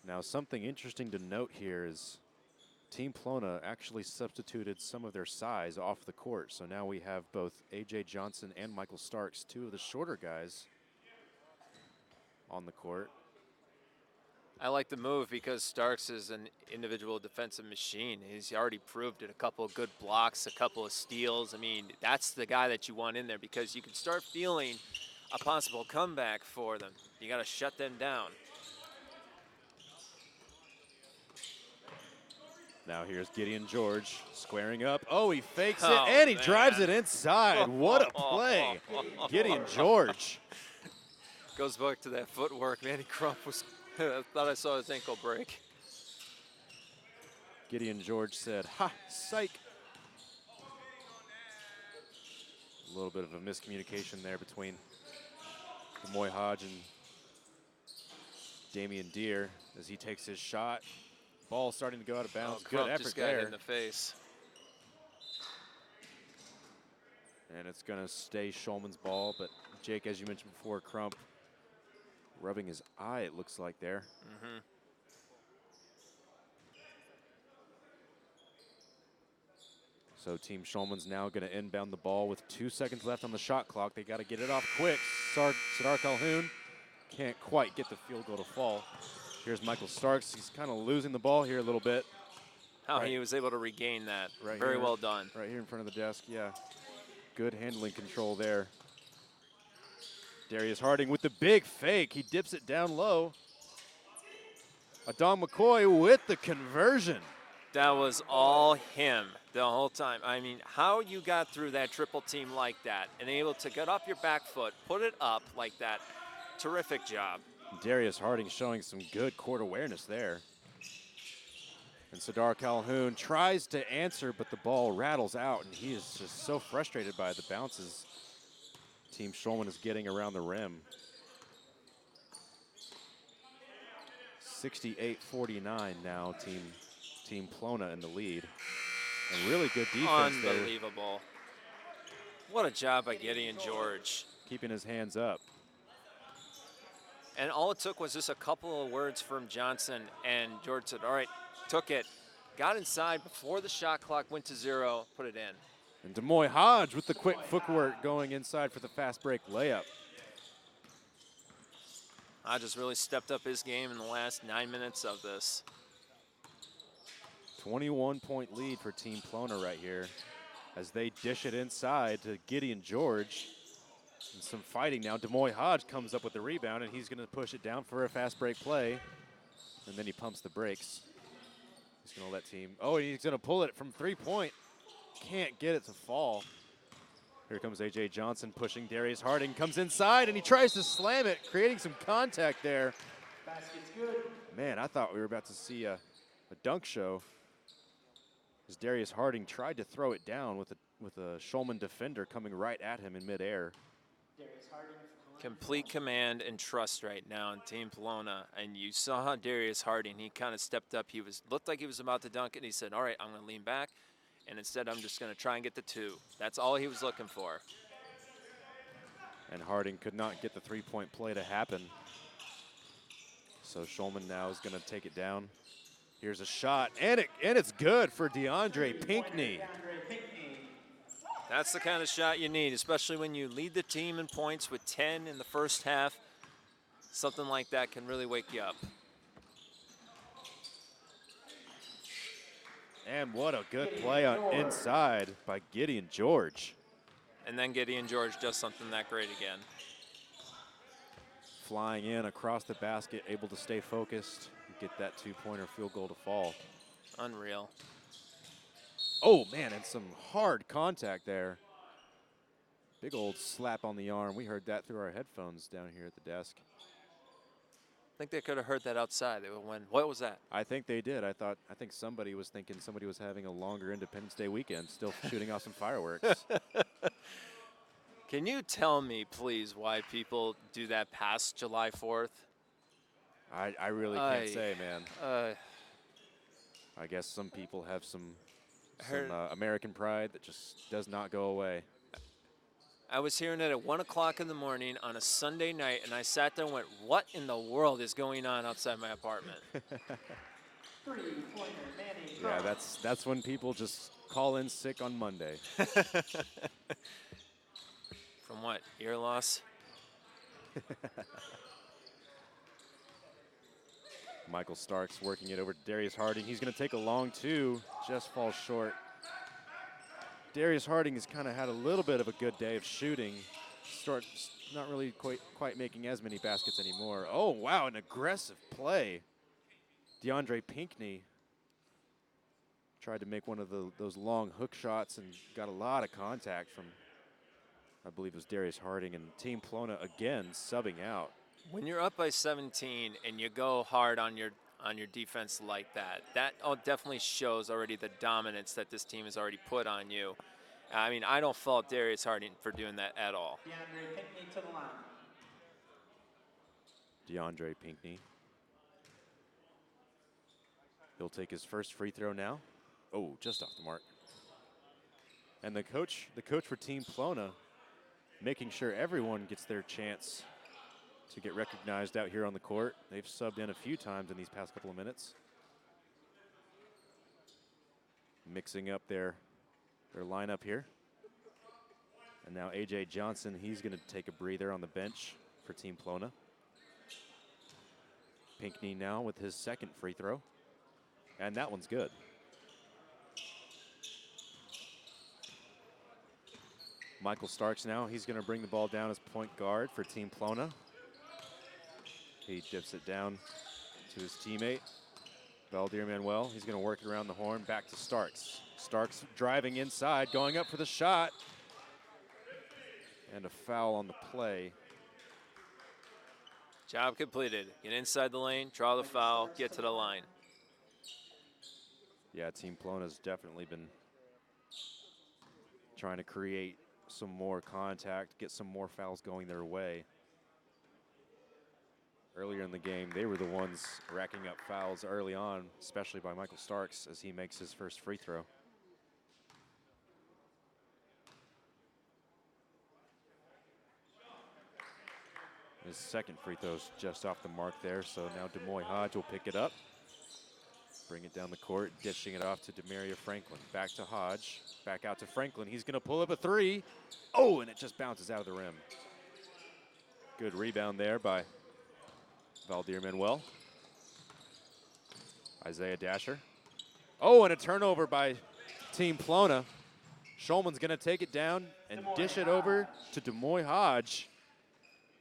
Now, something interesting to note here is Team Plona actually substituted some of their size off the court. So now we have both A.J. Johnson and Michael Starks, two of the shorter guys on the court. I like the move because Starks is an individual defensive machine. He's already proved it. A couple of good blocks, a couple of steals. I mean, that's the guy that you want in there because you can start feeling a possible comeback for them. You got to shut them down. Now here's Gideon George squaring up. Oh, he fakes it, Oh, and he man. drives it inside. What a play. Gideon George. Goes back to that footwork. Manny Crump was, I thought I saw his ankle break. Gideon George said, ha, psych. A little bit of a miscommunication there between Demoy Hodge and Damian Deere as he takes his shot. Ball starting to go out of bounds. Good Crump effort just got there. hit in the face. And it's going to stay Shulman's ball, but Jake, as you mentioned before, Crump rubbing his eye, it looks like there. Mm-hmm. So Team Shulman's now going to inbound the ball with 2 seconds left on the shot clock. They got to get it off quick. Sadar Calhoun can't quite get the field goal to fall. Here's Michael Starks. He's kind of losing the ball here a little bit. How he was able to regain that. Right Very here, well done. Right here in front of the desk, yeah. Good handling control there. Darius Harding with the big fake. He dips it down low. Adam McCoy with the conversion. That was all him the whole time. I mean, how you got through that triple team like that and able to get up your back foot, put it up like that, terrific job. Darius Harding showing some good court awareness there. And Sadar Calhoun tries to answer, but the ball rattles out, and he is just so frustrated by the bounces Team Shulman is getting around the rim. 68-49 now, Team Plona in the lead. And really good defense there. Unbelievable. What a job by Gideon George. Keeping his hands up. And all it took was just a couple of words from Johnson, and George said, all right, took it, got inside before the shot clock went to 0, put it in. And Demoy Hodge with the quick footwork going inside for the fast break layup. Hodge really stepped up his game in the last 9 minutes of this. 21-point lead for Team Plona right here as they dish it inside to Gideon George. And some fighting now. Demoy Hodge comes up with the rebound, and he's going to push it down for a fast break play. And then he pumps the brakes. He's going to let team. Oh, he's going to pull it from 3-point. Can't get it to fall. Here comes A.J. Johnson pushing Darius Harding. Comes inside, and he tries to slam it, creating some contact there. Basket's good. Man, I thought we were about to see a dunk show as Darius Harding tried to throw it down with a Shulman defender coming right at him in midair. Darius Harding. Complete command and trust right now in Team Plona. And you saw Darius Harding, he kind of stepped up. He looked like he was about to dunk it, and he said, all right, I'm going to lean back. And instead, I'm just going to try and get the 2. That's all he was looking for. And Harding could not get the 3-point play to happen. So Shulman now is going to take it down. Here's a shot, and it's good for DeAndre Pinckney. That's the kind of shot you need, especially when you lead the team in points with 10 in the first half. Something like that can really wake you up. And what a good play on inside by Gideon George. And then Gideon George does something that great again. Flying in across the basket, able to stay focused, and get that 2-pointer field goal to fall. Unreal. Oh, man, and some hard contact there. Big old slap on the arm. We heard that through our headphones down here at the desk. I think they could have heard that outside. They went, what was that? I think they did. I think somebody was thinking somebody was having a longer Independence Day weekend, still shooting off some fireworks. Can you tell me, please, why people do that past July 4th? I really can't say, man. Uh, I guess some people have some Heard- American pride that just does not go away. I was hearing it at 1 o'clock in the morning on a Sunday night, and I sat there and went, what in the world is going on outside my apartment? Three-pointer, Manny. Yeah, that's when people just call in sick on Monday. From what? Ear loss? Michael Starks working it over to Darius Harding. He's going to take a long two, just falls short. Darius Harding has kind of had a little bit of a good day of shooting. Not really quite making as many baskets anymore. Oh, wow, an aggressive play. DeAndre Pinckney tried to make one of those long hook shots and got a lot of contact from, I believe it was Darius Harding, and Team Plona again subbing out. When you're up by 17 and you go hard on your defense like that, that definitely shows already the dominance that this team has already put on you. I mean, I don't fault Darius Harding for doing that at all. DeAndre Pinckney to the line. DeAndre Pinckney. He'll take his first free throw now. Oh, just off the mark. And the coach for Team Plona making sure everyone gets their chance to get recognized out here on the court. They've subbed in a few times in these past couple of minutes. Mixing up their lineup here. And now A.J. Johnson, he's going to take a breather on the bench for Team Plona. Pinckney now with his second free throw. And that one's good. Michael Starks now, he's going to bring the ball down as point guard for Team Plona. He dips it down to his teammate, Valdir Manuel. He's going to work it around the horn, back to Starks. Starks driving inside, going up for the shot. And a foul on the play. Job completed. Get inside the lane, draw the foul, get to the line. Yeah, Team Plona's definitely been trying to create some more contact, get some more fouls going their way. Earlier in the game, they were the ones racking up fouls early on, especially by Michael Starks as he makes his first free throw. His second free throw's just off the mark there, so now Demoy Hodge will pick it up. Bring it down the court, dishing it off to Demaria Franklin. Back to Hodge, back out to Franklin. He's gonna pull up a three. Oh, and it just bounces out of the rim. Good rebound there by Valdir Manuel. Isaiah Dasher. Oh, and a turnover by Team Plona. Schulman's gonna take it down and dish it over to Demoy Hodge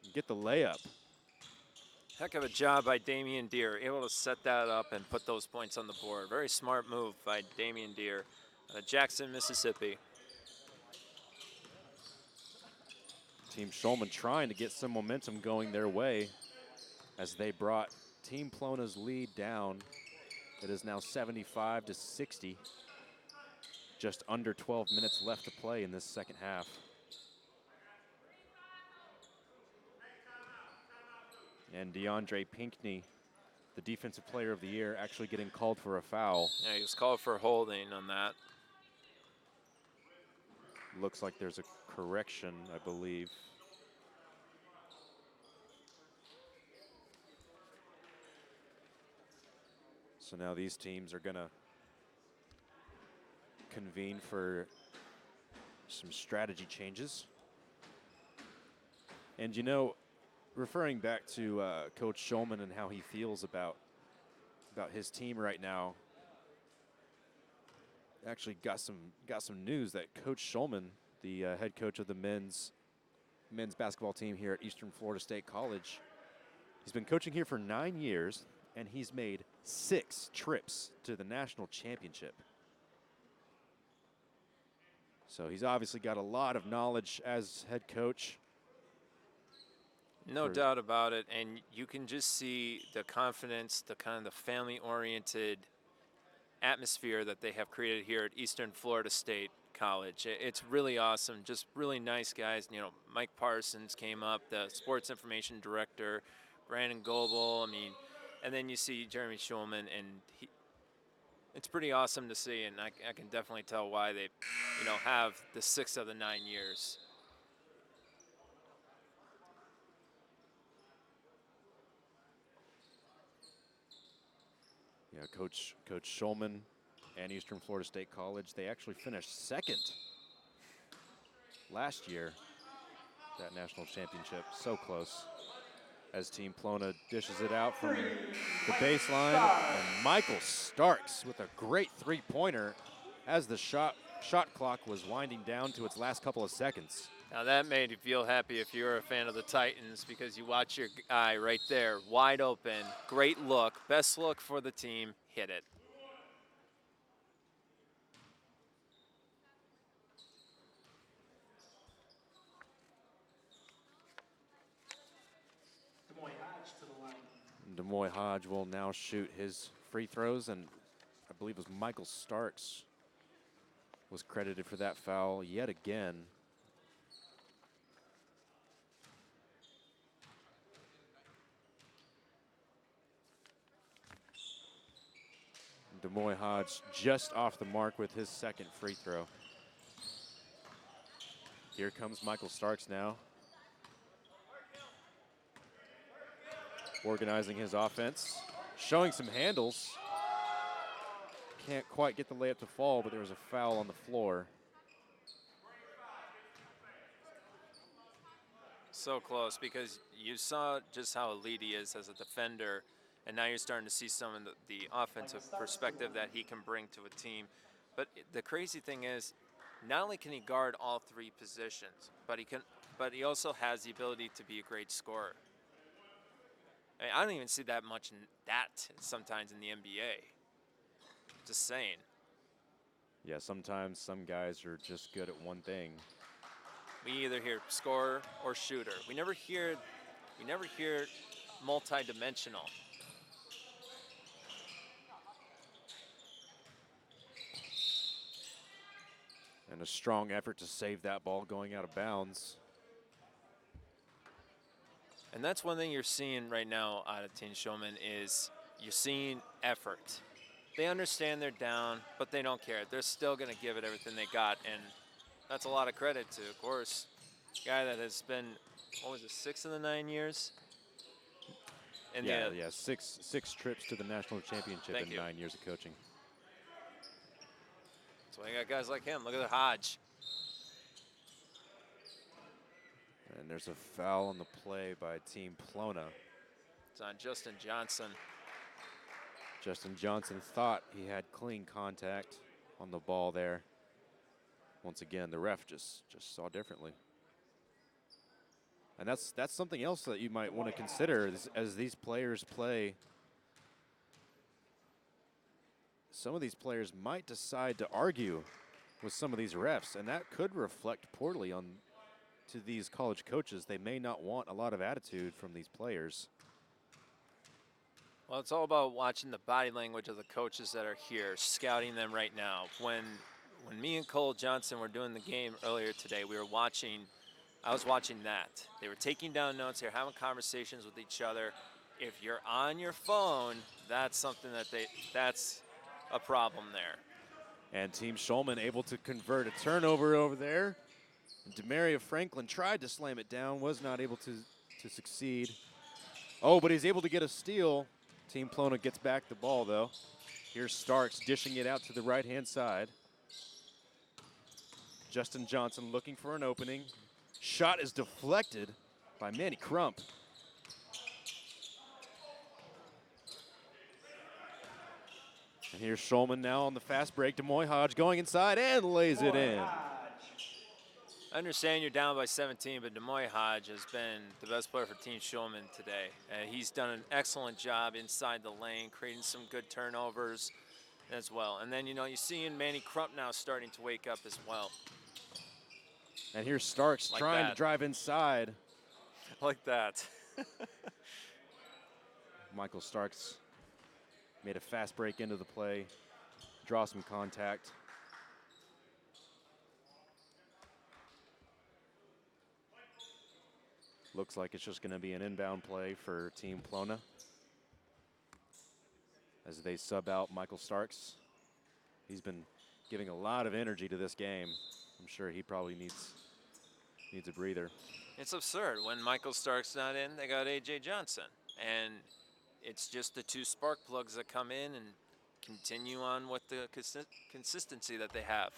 and get the layup. Heck of a job by Damian Deere, able to set that up and put those points on the board. Very smart move by Damian Deere out of Jackson, Mississippi. Team Schulman trying to get some momentum going their way as they brought Team Plona's lead down. It is now 75-60. Just under 12 minutes left to play in this second half. And DeAndre Pinckney, the Defensive Player of the Year, actually getting called for a foul. Yeah, he was called for holding on that. Looks like there's a correction, I believe. So now these teams are gonna convene for some strategy changes. And you know, referring back to Coach Schulman and how he feels about his team right now, actually got some news that Coach Schulman, the head coach of the men's basketball team here at Eastern Florida State College, he's been coaching here for 9 years, and he's made 6 trips to the national championship. So he's obviously got a lot of knowledge as head coach. No doubt about it, and you can just see the confidence, the kind of the family-oriented atmosphere that they have created here at Eastern Florida State. college. It's really awesome, just really nice guys. You know, Mike Parsons came up, the sports information director, Brandon Goebel, I mean, and then you see Jeremy Schulman, and it's pretty awesome to see, and I can definitely tell why they, you know, have the 6 of the 9 years. Yeah, Coach Schulman and Eastern Florida State College, they actually finished second last year, that national championship. So close. As Team Plona dishes it out from the baseline. And Michael Starks with a great three-pointer as the shot clock was winding down to its last couple of seconds. Now that made you feel happy if you're a fan of the Titans, because you watch your guy right there, wide open, great look, best look for the team, hit it. Demoy Hodge will now shoot his free throws, and I believe it was Michael Starks was credited for that foul yet again. Demoy Hodge just off the mark with his second free throw. Here comes Michael Starks now, organizing his offense, showing some handles. Can't quite get the layup to fall, but there was a foul on the floor. So close, because you saw just how elite he is as a defender, and now you're starting to see some of the offensive perspective that he can bring to a team. But the crazy thing is, not only can he guard all 3 positions, but he also has the ability to be a great scorer. I don't even see that much in that sometimes in the NBA. Just saying. Yeah, sometimes some guys are just good at one thing. We either hear scorer or shooter. We never hear multi-dimensional. And a strong effort to save that ball going out of bounds. And that's one thing you're seeing right now out of Team Schulman is you're seeing effort. They understand they're down, but they don't care. They're still going to give it everything they got, and that's a lot of credit to, of course, a guy that has been, what was it, 6 of the 9 years? And yeah, six trips to the national championship in 9 years of coaching. That's why you got guys like him. Look at the Hodge. And there's a foul on the play by Team Plona. It's on Justin Johnson. Justin Johnson thought he had clean contact on the ball there. Once again, the ref just saw differently. And that's something else that you might want to consider as these players play. Some of these players might decide to argue with some of these refs, and that could reflect poorly on to these college coaches. They may not want a lot of attitude from these players. Well, it's all about watching the body language of the coaches that are here, scouting them right now. When me and Cole Johnson were doing the game earlier today, I was watching that. They were taking down notes, they were having conversations with each other. If you're on your phone, that's something that's a problem there. And Team Schulman able to convert a turnover over there. Demaria Franklin tried to slam it down, was not able to succeed. Oh, but he's able to get a steal. Team Plona gets back the ball, though. Here's Starks dishing it out to the right-hand side. Justin Johnson looking for an opening. Shot is deflected by Manny Crump. And here's Schulman now on the fast break. Demoy Hodge going inside and lays it in. I understand you're down by 17, but Demoy Hodge has been the best player for Team Schulman today. He's done an excellent job inside the lane, creating some good turnovers as well. And then, you're seeing Manny Crump now starting to wake up as well. And here's Starks trying to drive inside. Like that. Michael Starks made a fast break into the play, draw some contact. Looks like it's just going to be an inbound play for Team Plona as they sub out Michael Starks. He's been giving a lot of energy to this game. I'm sure he probably needs a breather. It's absurd. When Michael Stark's not in, they got A.J. Johnson. And it's just the two spark plugs that come in and continue on with the consistency that they have.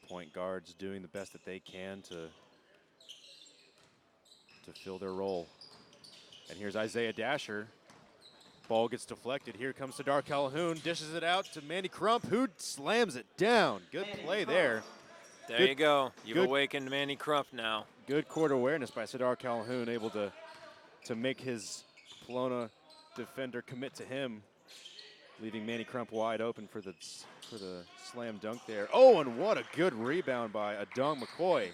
Point guards doing the best that they can to fill their role. And here's Isaiah Dasher. Ball gets deflected. Here comes Sadar Calhoun, dishes it out to Manny Crump, who slams it down. Good play there. There you go. You've awakened Manny Crump now. Good court awareness by Sadar Calhoun, able to make his Plona defender commit to him, leaving Manny Crump wide open for the slam dunk there. Oh, and what a good rebound by Adong McCoy.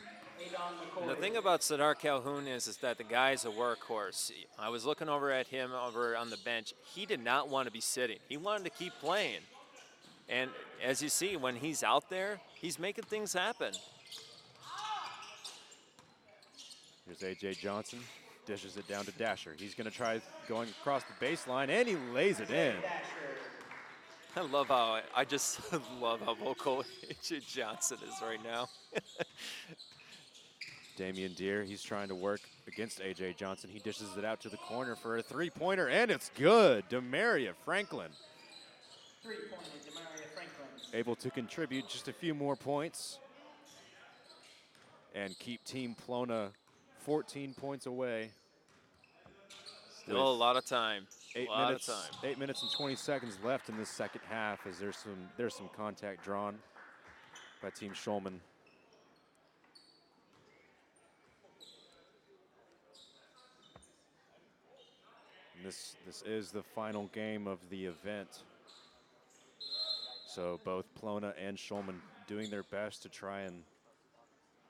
And the thing about Sadar Calhoun is that the guy's a workhorse. I was looking over at him over on the bench. He did not want to be sitting. He wanted to keep playing. And as you see, when he's out there, he's making things happen. Here's A.J. Johnson, dishes it down to Dasher. He's going to try going across the baseline, and he lays it in. I just love how vocal A.J. Johnson is right now. Damian Deere, he's trying to work against A.J. Johnson. He dishes it out to the corner for a three-pointer, and it's good. Demaria Franklin. Three-pointer, Demaria Franklin. Able to contribute just a few more points and keep Team Plona 14 points away. Still a lot of time. 8 minutes and 20 seconds left in this second half as there's some contact drawn by Team Schulman. And this is the final game of the event. So both Plona and Schulman doing their best to try and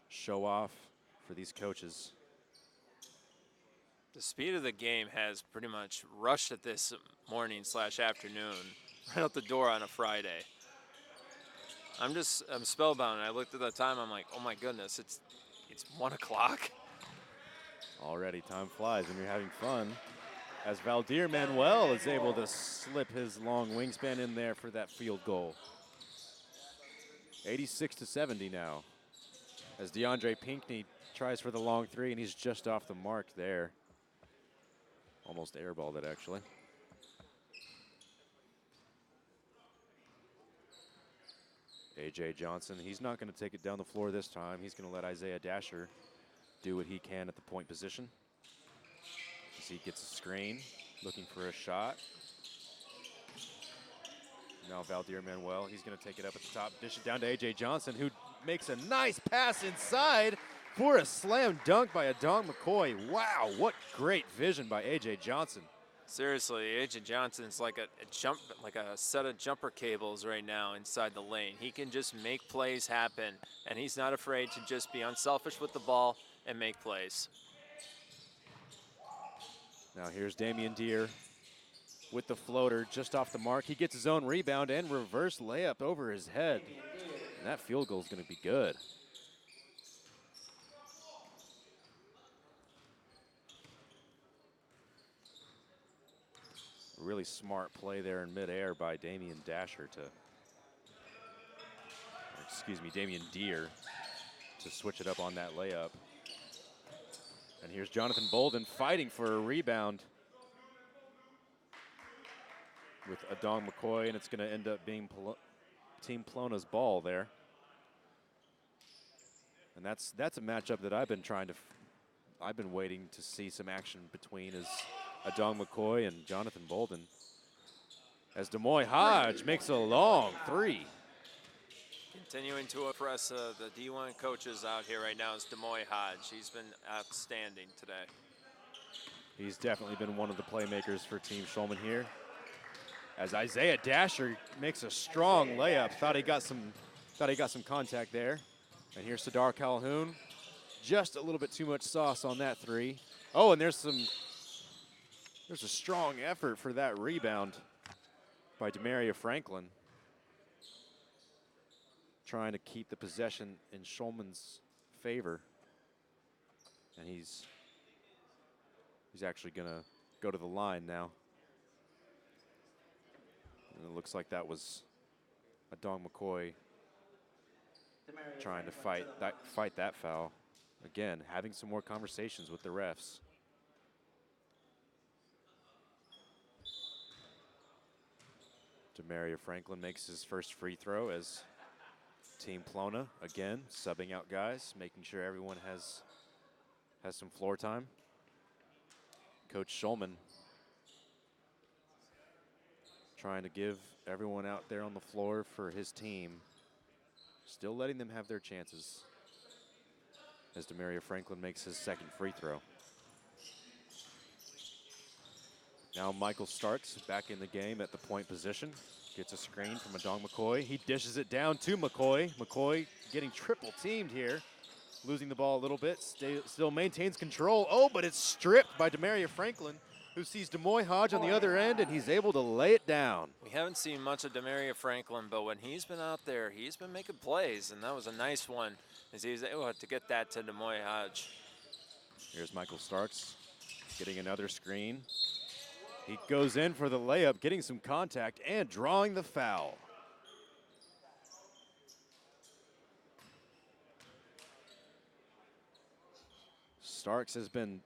show off for these coaches. The speed of the game has pretty much rushed at this morning/afternoon, right out the door on a Friday. I'm spellbound. I looked at the time. I'm like, oh my goodness, it's 1 o'clock. Already time flies when you're having fun. As Valdir Manuel is able to slip his long wingspan in there for that field goal. 86-70 now. As DeAndre Pinckney tries for the long three, and he's just off the mark there. Almost airballed it, actually. A.J. Johnson, he's not going to take it down the floor this time. He's going to let Isaiah Dasher do what he can at the point position. As he gets a screen, looking for a shot. Now Valdir Manuel, he's going to take it up at the top, dish it down to A.J. Johnson, who makes a nice pass inside for a slam dunk by Adong McCoy. Wow, what great vision by A.J. Johnson. Seriously, A.J. Johnson's like a set of jumper cables right now inside the lane. He can just make plays happen, and he's not afraid to just be unselfish with the ball and make plays. Now here's Damian Deere with the floater just off the mark. He gets his own rebound and reverse layup over his head. And that field goal is going to be good. Really smart play there in midair by Damian Deere to switch it up on that layup. And here's Jonathan Bolden fighting for a rebound with Adong McCoy, and it's going to end up being Team Plona's ball there. And that's a matchup that I've been waiting to see some action between is Adong McCoy and Jonathan Bolden. As Demoy Hodge makes a long three. Continuing to impress the D1 coaches out here right now is Demoy Hodge. He's been outstanding today. He's definitely been one of the playmakers for Team Schulman here. As Isaiah Dasher makes a strong layup, thought he got some contact there. And here's Sadar Calhoun, just a little bit too much sauce on that three. Oh, and there's a strong effort for that rebound by Demaria Franklin. Trying to keep the possession in Schulman's favor. And he's actually going to go to the line now. And it looks like that was Adong McCoy trying to fight that foul. Again, having some more conversations with the refs. Demaria Franklin makes his first free throw as Team Plona, again, subbing out guys, making sure everyone has some floor time. Coach Schulman trying to give everyone out there on the floor for his team, still letting them have their chances as Demaria Franklin makes his second free throw. Now Michael Starks back in the game at the point position. Gets a screen from Adong McCoy. He dishes it down to McCoy. McCoy getting triple teamed here. Losing the ball a little bit, still maintains control. Oh, but it's stripped by Demaria Franklin, who sees Demoy Hodge on the other end, and he's able to lay it down. We haven't seen much of Demaria Franklin, but when he's been out there, he's been making plays, and that was a nice one as he was able to get that to Demoy Hodge. Here's Michael Starks getting another screen. He goes in for the layup, getting some contact and drawing the foul. Starks has been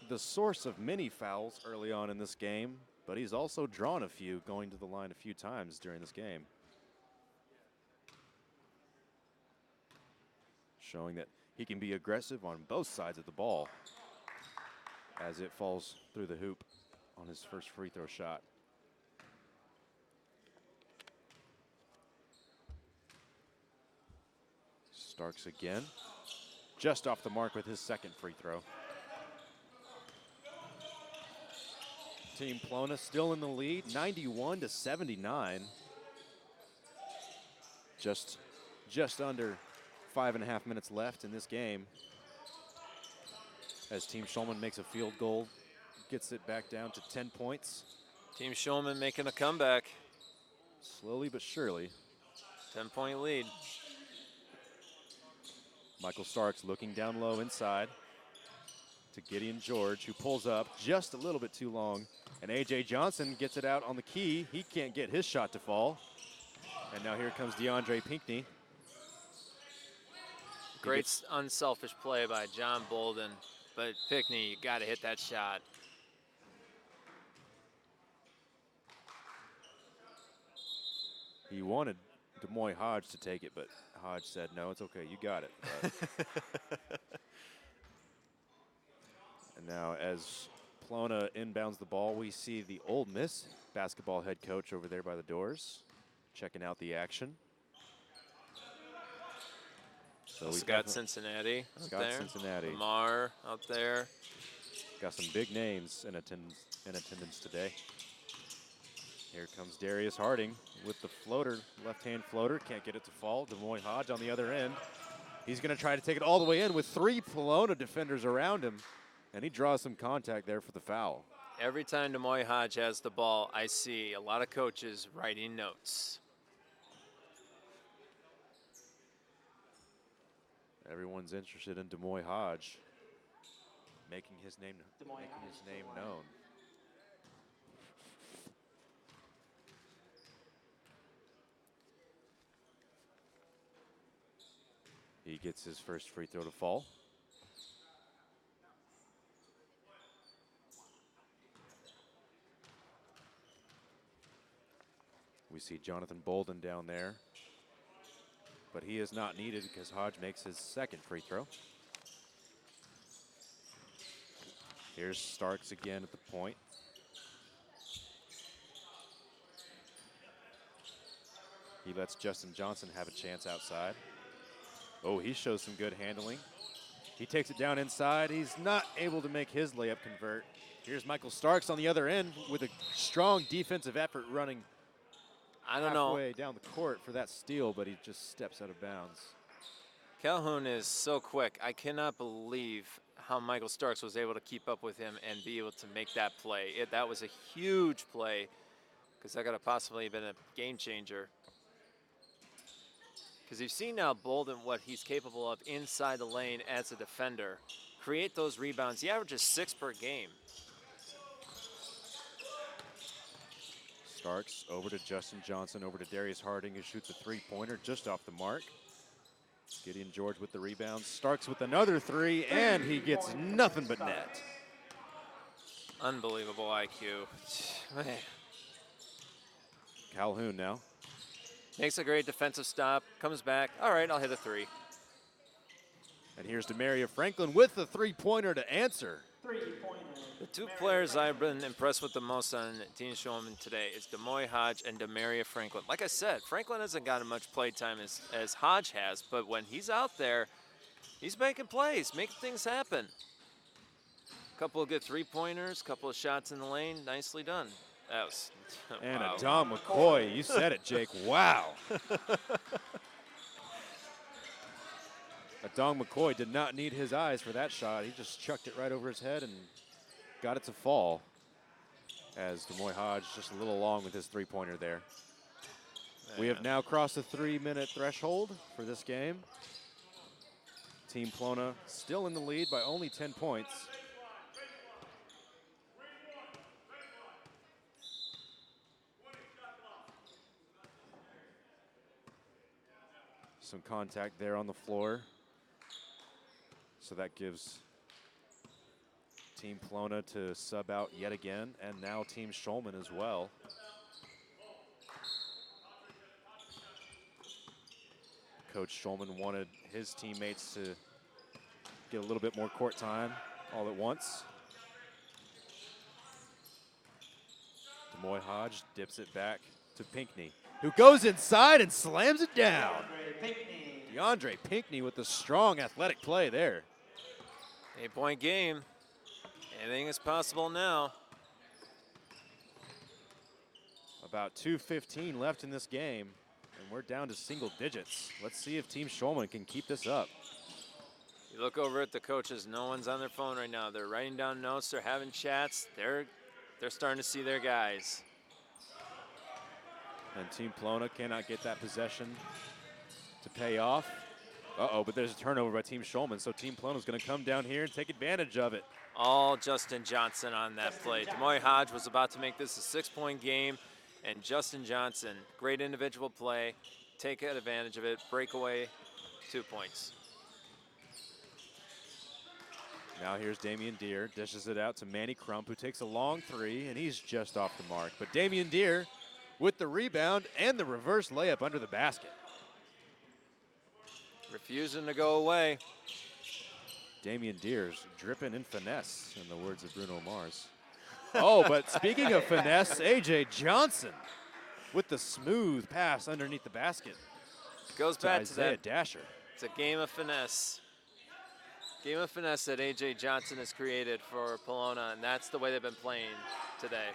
the source of many fouls early on in this game, but he's also drawn a few, going to the line a few times during this game. Showing that he can be aggressive on both sides of the ball as it falls through the hoop on his first free throw shot. Starks again, just off the mark with his second free throw. Team Plona still in the lead, 91-79. Just under 5.5 minutes left in this game as Team Schulman makes a field goal, gets it back down to 10 points. Team Schulman making a comeback. Slowly but surely. 10-point lead. Michael Starks looking down low inside to Gideon George, who pulls up just a little bit too long. And A.J. Johnson gets it out on the key. He can't get his shot to fall. And now here comes DeAndre Pinckney. Great unselfish play by John Bolden. But Pinckney, you got to hit that shot. He wanted Demoy Hodge to take it, but Hodge said, no, it's okay, you got it. And now as Plona inbounds the ball, we see the Ole Miss basketball head coach over there by the doors, checking out the action. So Scott Cincinnati out there. Cincinnati. Lamar out there. Got some big names in attendance today. Here comes Darius Harding with the floater, left-hand floater. Can't get it to fall. Demoy Hodge on the other end. He's going to try to take it all the way in with 3 Plona defenders around him. And he draws some contact there for the foul. Every time Demoy Hodge has the ball, I see a lot of coaches writing notes. Everyone's interested in Demoy Hodge making his name known. He gets his first free throw to fall. We see Jonathan Bolden down there, but he is not needed because Hodge makes his second free throw. Here's Starks again at the point. He lets Justin Johnson have a chance outside. Oh, he shows some good handling. He takes it down inside. He's not able to make his layup convert. Here's Michael Starks on the other end with a strong defensive effort running halfway down the court for that steal, but he just steps out of bounds. Calhoun is so quick. I cannot believe how Michael Starks was able to keep up with him and be able to make that play. That was a huge play because that could have possibly been a game changer. Because you've seen now Bolden what he's capable of inside the lane as a defender. create those rebounds. He averages 6 per game. Starks over to Justin Johnson, over to Darius Harding, who shoots a three-pointer just off the mark. Gideon George with the rebound. Starks with another three, and he gets nothing but net. Unbelievable IQ. Man. Calhoun now. Makes a great defensive stop, comes back. All right, I'll hit a 3. And here's Demaria Franklin with the three-pointer to answer. The two players I've been impressed with the most on Team Showman today is Demoy Hodge and Demaria Franklin. Like I said, Franklin hasn't gotten much play time as Hodge has, but when he's out there, he's making plays, making things happen. Couple of good three-pointers, couple of shots in the lane, nicely done. That was, and wow. Adam McCoy, you said it, Jake. Wow. Adam McCoy did not need his eyes for that shot. He just chucked it right over his head and got it to fall. As Demoy Hodge just a little long with his three-pointer there. Man. We have now crossed the 3-minute threshold for this game. Team Plona still in the lead by only 10 points. Some contact there on the floor. So that gives Team Plona to sub out yet again, and now Team Schulman as well. Coach Schulman wanted his teammates to get a little bit more court time all at once. Demoy Hodge dips it back to Pinckney, who goes inside and slams it down. DeAndre Pinckney with the strong athletic play there. 8-point game. Anything is possible now. About 2:15 left in this game, and we're down to single digits. Let's see if Team Schulman can keep this up. You look over at the coaches, no one's on their phone right now. They're writing down notes, they're having chats. They're starting to see their guys. And Team Plona cannot get that possession to pay off. Uh-oh, but there's a turnover by Team Schulman, so Team Plona's gonna come down here and take advantage of it. All Justin Johnson on that play. Demoy Hodge was about to make this a 6-point game, and Justin Johnson, great individual play, take advantage of it, breakaway, 2 points. Now here's Damian Deere, dishes it out to Manny Crump, who takes a long three, and he's just off the mark. But Damian Deere with the rebound and the reverse layup under the basket. Refusing to go away. Damian Deere's dripping in finesse, in the words of Bruno Mars. Oh, but speaking of finesse, A.J. Johnson with the smooth pass underneath the basket. Goes back to Isaiah that. Dasher. It's a game of finesse. Game of finesse that A.J. Johnson has created for Pelona, and that's the way they've been playing today.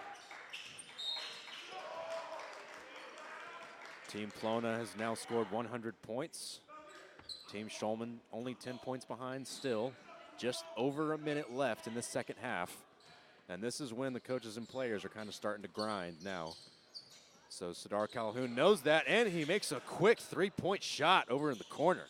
Team Plona has now scored 100 points. Team Schulman only 10 points behind still. Just over a minute left in the second half. And this is when the coaches and players are kind of starting to grind now. So Sadar Calhoun knows that, and he makes a quick three-point shot over in the corner.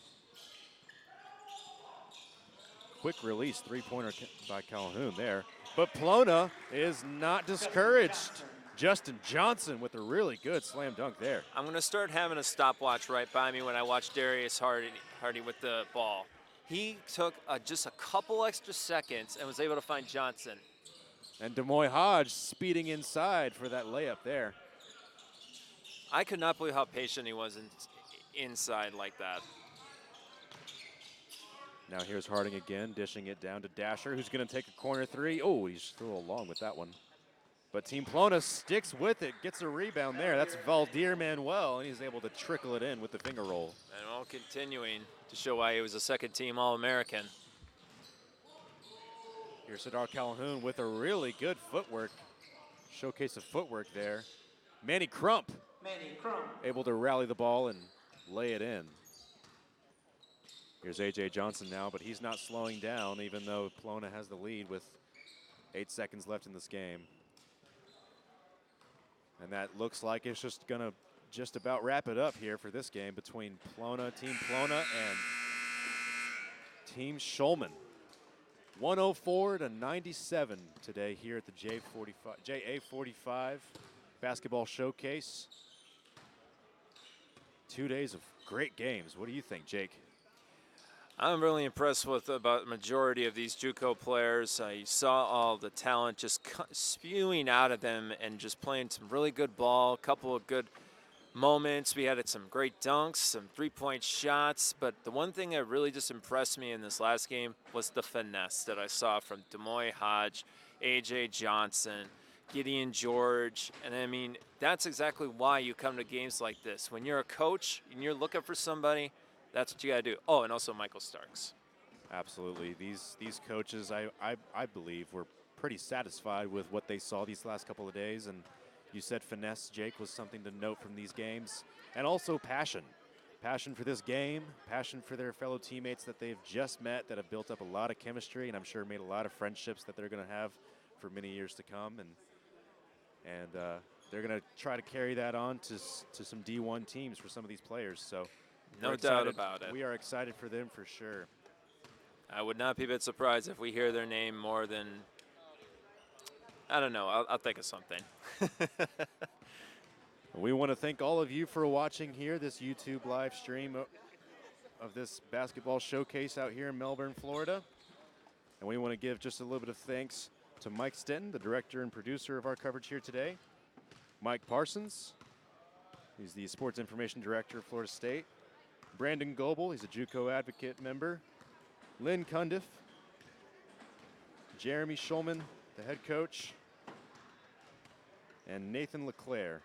Quick release three-pointer by Calhoun there. But Plona is not discouraged. Justin Johnson with a really good slam dunk there. I'm going to start having a stopwatch right by me when I watch Darius Hardy with the ball. He took just a couple extra seconds and was able to find Johnson. And Demoy Hodge speeding inside for that layup there. I could not believe how patient he was inside like that. Now here's Harding again, dishing it down to Dasher, who's going to take a corner three. Oh, he's still along with that one. But Team Plona sticks with it, gets a rebound there. That's Valdir Manuel, and he's able to trickle it in with the finger roll. Manuel continuing to show why he was a second-team All-American. Here's Sadar Calhoun with a really good footwork. Showcase of footwork there. Manny Crump able to rally the ball and lay it in. Here's A.J. Johnson now, but he's not slowing down, even though Plona has the lead with 8 seconds left in this game. And that looks like it's just going to just about wrap it up here for this game between Team Plona and Team Schulman. 104-97 today here at the JA45 Basketball Showcase. 2 days of great games. What do you think, Jake? I'm really impressed with about the majority of these JUCO players. You saw all the talent just spewing out of them and just playing some really good ball, a couple of good moments. We had some great dunks, some three-point shots, but the one thing that really just impressed me in this last game was the finesse that I saw from Demoy Hodge, A.J. Johnson, Gideon George, and I mean, that's exactly why you come to games like this. When you're a coach and you're looking for somebody, that's what you got to do. Oh, and also Michael Starks. Absolutely. These coaches, I believe, were pretty satisfied with what they saw these last couple of days. And you said finesse, Jake, was something to note from these games. And also passion. Passion for this game, passion for their fellow teammates that they've just met, that have built up a lot of chemistry, and I'm sure made a lot of friendships that they're going to have for many years to come. And they're going to try to carry that on to some D1 teams for some of these players. So no doubt about it. We are excited for them for sure. I would not be a bit surprised if we hear their name more than, I don't know, I'll think of something. We want to thank all of you for watching here, this YouTube live stream of this basketball showcase out here in Melbourne, Florida. And we want to give just a little bit of thanks to Mike Stetton, the director and producer of our coverage here today. Mike Parsons, he's the sports information director of Florida State. Brandon Goebel, he's a JUCOAdvocate member. Lynn Cundiff. Jeremy Schulman, the head coach. And Nathan LeClaire.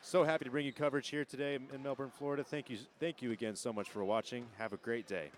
So happy to bring you coverage here today in Melbourne, Florida. Thank you again so much for watching. Have a great day.